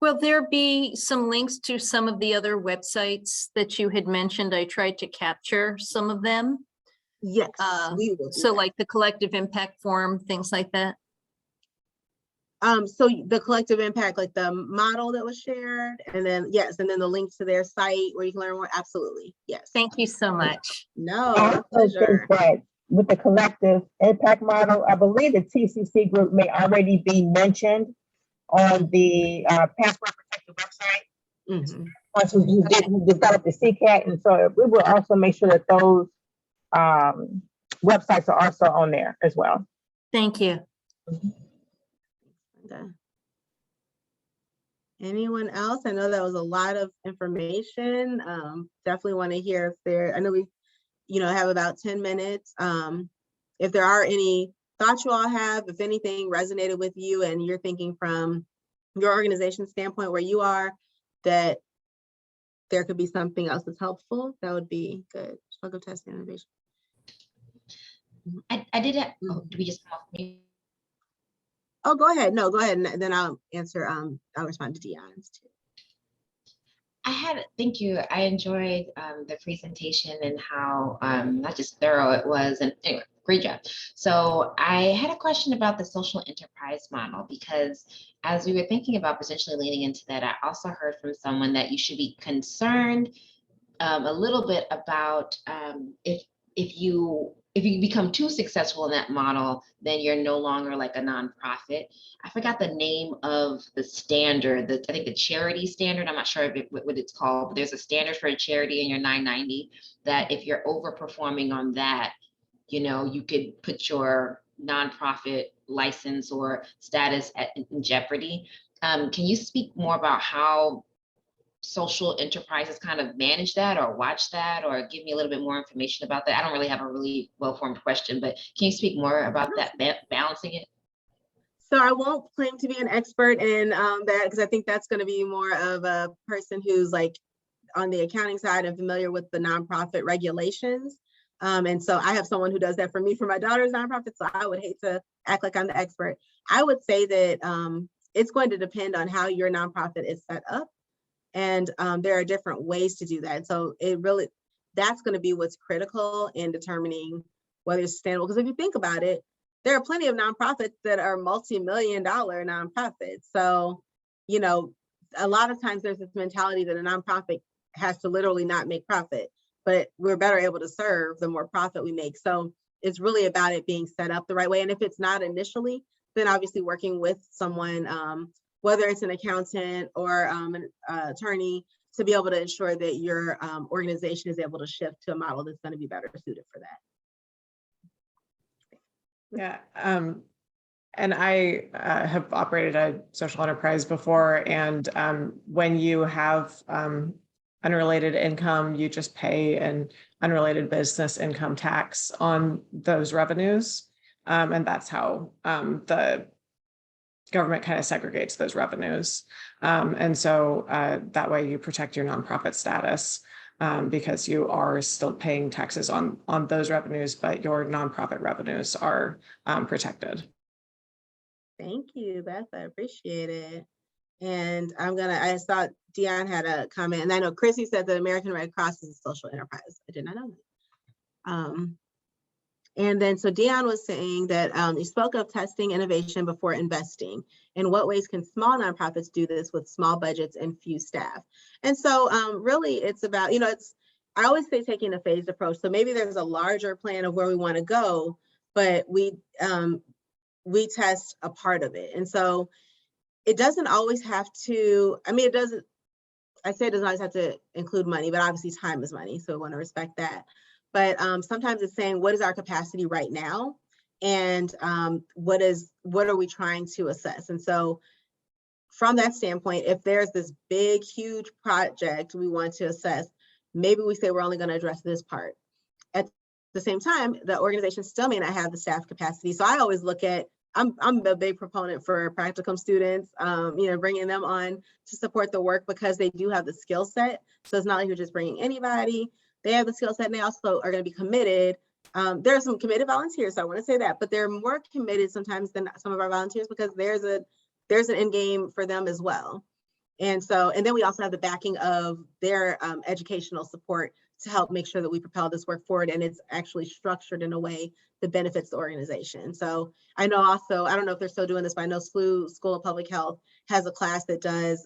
Will there be some links to some of the other websites that you had mentioned? I tried to capture some of them. Yes, we will do So that. like the Collective Impact Forum, things like that? So the collective impact, like the model that was shared, and then, yes, and then the link to their site where you can learn more, absolutely, yes. Thank you so much. No, I my also pleasure. think that with the collective impact model, I believe the TCC group may already be mentioned on the Passport Protected website. Mhm. Once we develop the CCAT, and so we will also make sure that those websites are also on there as well. Thank you. Okay. Anyone else? I know that was a lot of information. Definitely want to hear if there, I know we, have about 10 minutes. If there are any thoughts you all have, if anything resonated with you and you're thinking from your organization standpoint where you are, that there could be something else that's helpful, that would be good. Struggle test innovation. I did it. Oh, do we just come off mute? Oh, go ahead. No, go ahead. And then I'll answer, I'll respond to Dion's too. Thank you. I enjoyed the presentation and how not just thorough it was. And anyway, great job. So I had a question about the social enterprise model, because as we were thinking about potentially leaning into that, I also heard from someone that you should be concerned a little bit about if you become too successful in that model, then you're no longer like a nonprofit. I forgot the name of the standard, I think the charity standard, I'm not sure what it's called, but there's a standard for a charity in your 990 that if you're overperforming on that, you could put your nonprofit license or status in jeopardy. Can you speak more about how social enterprises kind of manage that or watch that, or give me a little bit more information about that? I don't really have a really well-formed question, but can you speak more about that, balancing it? So I won't claim to be an expert in that, because I think that's going to be more of a person who's like on the accounting side and familiar with the nonprofit regulations. And so I have someone who does that for me for my daughter's nonprofit, so I would hate to act like I'm the expert. I would say that it's going to depend on how your nonprofit is set up. And there are different ways to do that. So that's going to be what's critical in determining whether it's sustainable. Because if you think about it, there are plenty of nonprofits that are multi-million-dollar nonprofits. So, you know, a lot of times there's this mentality that a nonprofit has to literally not make profit, but we're better able to serve the more profit we make. So it's really about it being set up the right way. And if it's not initially, then obviously working with someone, whether it's an accountant or an attorney, to be able to ensure that your organization is able to shift to a model that's going to be better suited for that. Yeah, and I have operated a social enterprise before, and when you have unrelated income, you just pay an unrelated business income tax on those revenues, and that's how the government kind of segregates those revenues, and so that way you protect your nonprofit status. Because you are still paying taxes on those revenues, but your nonprofit revenues are protected. Thank you, Beth. I appreciate it. And I saw Dion had a comment, and I know Chrissy said that American Red Cross is a social enterprise. I did not know that. And then so Dion was saying that you spoke of testing innovation before investing. In what ways can small nonprofits do this with small budgets and few staff? And so really it's about, I always say taking a phased approach. So maybe there's a larger plan of where we want to go, but we test a part of it. And so it doesn't always have to, I say it doesn't always have to include money, but obviously time is money. So we want to respect that. But sometimes it's saying, what is our capacity right now? And what are we trying to assess? And so from that standpoint, if there's this big, huge project we want to assess, maybe we say we're only going to address this part. At the same time, the organization still may not have the staff capacity. So I always look at, I'm a big proponent for practicum students, bringing them on to support the work because they do have the skill set. So it's not like you're just bringing anybody. They have the skill set and they also are going to be committed. There are some committed volunteers, so I want to say that, but they're more committed sometimes than some of our volunteers because there's an end game for them as well. And then we also have the backing of their educational support to help make sure that we propel this work forward and it's actually structured in a way that benefits the organization. So I know also, I don't know if they're still doing this, but I know SLU School of Public Health has a class that does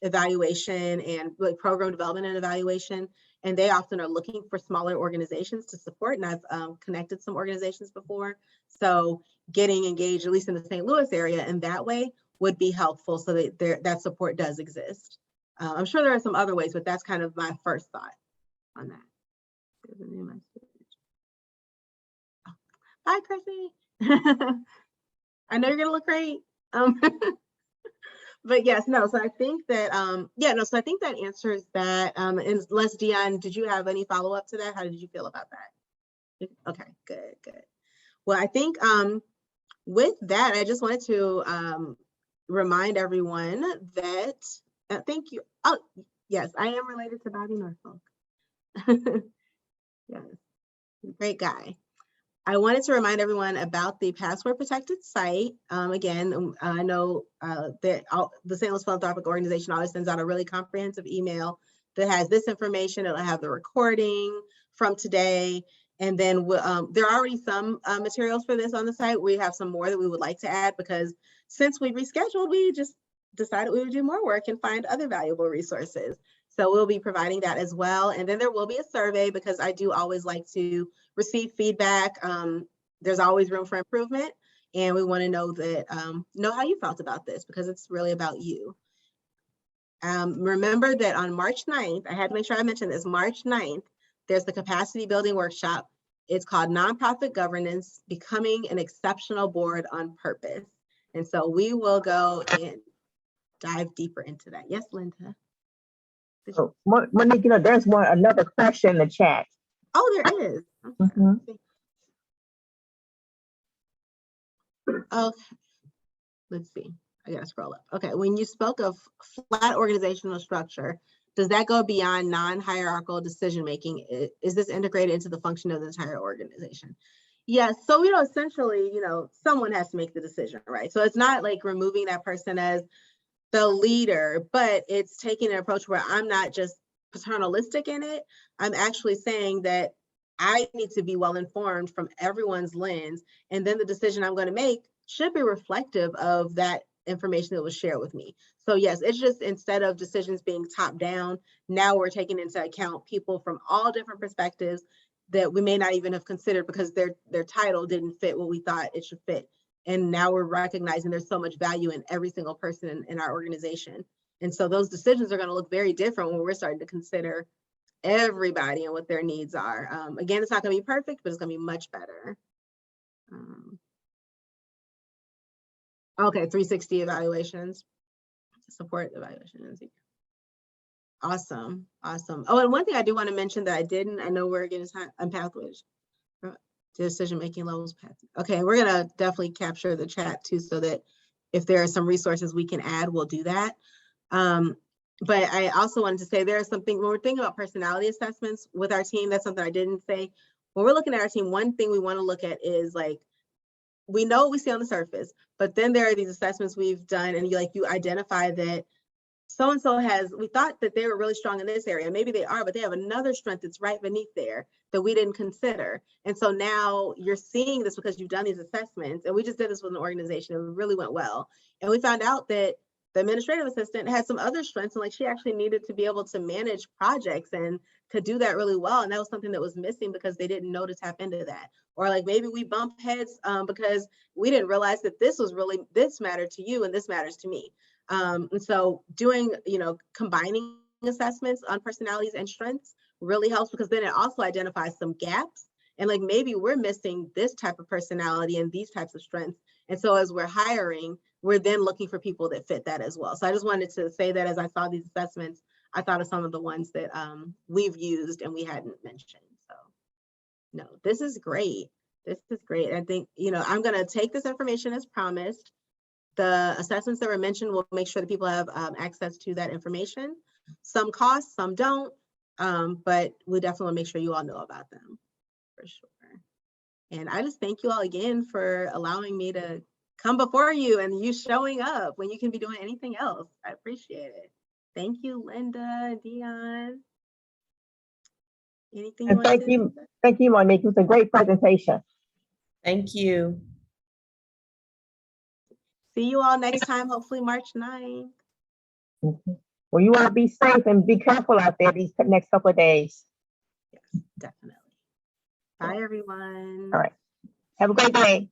evaluation and program development and evaluation. And they often are looking for smaller organizations to support. And I've connected some organizations before. So getting engaged, at least in the St. Louis area in that way would be helpful so that that support does exist. I'm sure there are some other ways, but that's kind of my first thought on that. Oh, bye, Chrissy. I know you're gonna look great. But yes, no, so I think that, so I think that answers that. Unless Dion, did you have any follow-up to that? How did you feel about that? Okay, good. Well, I think with that, I just wanted to remind everyone that, thank you. Oh, yes, I am related to Bobby Norfolk. Yes, great guy. I wanted to remind everyone about the password protected site. Again, I know that the St. Louis Philanthropic Organization always sends out a really comprehensive email that has this information. It'll have the recording from today. And then there are already some materials for this on the site. We have some more that we would like to add because since we rescheduled, we just decided we would do more work and find other valuable resources. So we'll be providing that as well. And then there will be a survey because I do always like to receive feedback. There's always room for improvement. And we want to know how you felt about this because it's really about you. Remember that on March 9th, I had to make sure I mentioned this, March 9th, there's the capacity building workshop. It's called Nonprofit Governance, Becoming an Exceptional Board on Purpose. And so we will go and dive deeper into that. Yes, Linda. So, Monique, there's another question in the chat. Oh, there is. Okay. Let's see. I gotta scroll up. Okay, when you spoke of flat organizational structure, does that go beyond non-hierarchical decision-making? Is this integrated into the function of the entire organization? Yes, so, essentially, someone has to make the decision, right? So it's not like removing that person as the leader, but it's taking an approach where I'm not just paternalistic in it. I'm actually saying that I need to be well informed from everyone's lens, and then the decision I'm going to make should be reflective of that information that was shared with me. So yes, it's just instead of decisions being top down, now we're taking into account people from all different perspectives that we may not even have considered because their title didn't fit what we thought it should fit. And now we're recognizing there's so much value in every single person in our organization. And so those decisions are going to look very different when we're starting to consider everybody and what their needs are. Again, it's not going to be perfect, but it's going to be much better. Okay, 360 evaluations, support evaluations. Awesome, awesome. Oh, and one thing I do want to mention that I know we're getting time on pathways, decision-making levels. Okay, we're gonna definitely capture the chat too, so that if there are some resources we can add, we'll do that. But I also wanted to say there's something, when we're thinking about personality assessments with our team, that's something I didn't say. When we're looking at our team, one thing we want to look at is like, we know what we see on the surface, but then there are these assessments we've done and you identify that so-and-so we thought that they were really strong in this area. Maybe they are, but they have another strength that's right beneath there that we didn't consider. And so now you're seeing this because you've done these assessments, and we just did this with an organization and it really went well. And we found out that the administrative assistant had some other strengths, and like she actually needed to be able to manage projects and could do that really well. And that was something that was missing because they didn't know to tap into that. Or like maybe we bump heads because we didn't realize that this mattered to you and this matters to me. And so doing, combining assessments on personalities and strengths really helps, because then it also identifies some gaps. And like maybe we're missing this type of personality and these types of strengths. And so as we're hiring, we're then looking for people that fit that as well. So I just wanted to say that as I saw these assessments, I thought of some of the ones that we've used and we hadn't mentioned. So no, this is great. This is great. I think, I'm going to take this information as promised. The assessments that were mentioned, we'll make sure that people have access to that information. Some cost, some don't, but we definitely want to make sure you all know about them for sure. And I just thank you all again for allowing me to come before you and you showing up when you can be doing anything else. I appreciate it. Thank you, Linda, Dion. Anything And thank you, Monique. It was a great presentation. Thank you. See you all next time, hopefully March 9th. Well, you want to be safe and be careful out there these next couple of days. Yes, definitely. Bye, everyone. All right. Have a great day.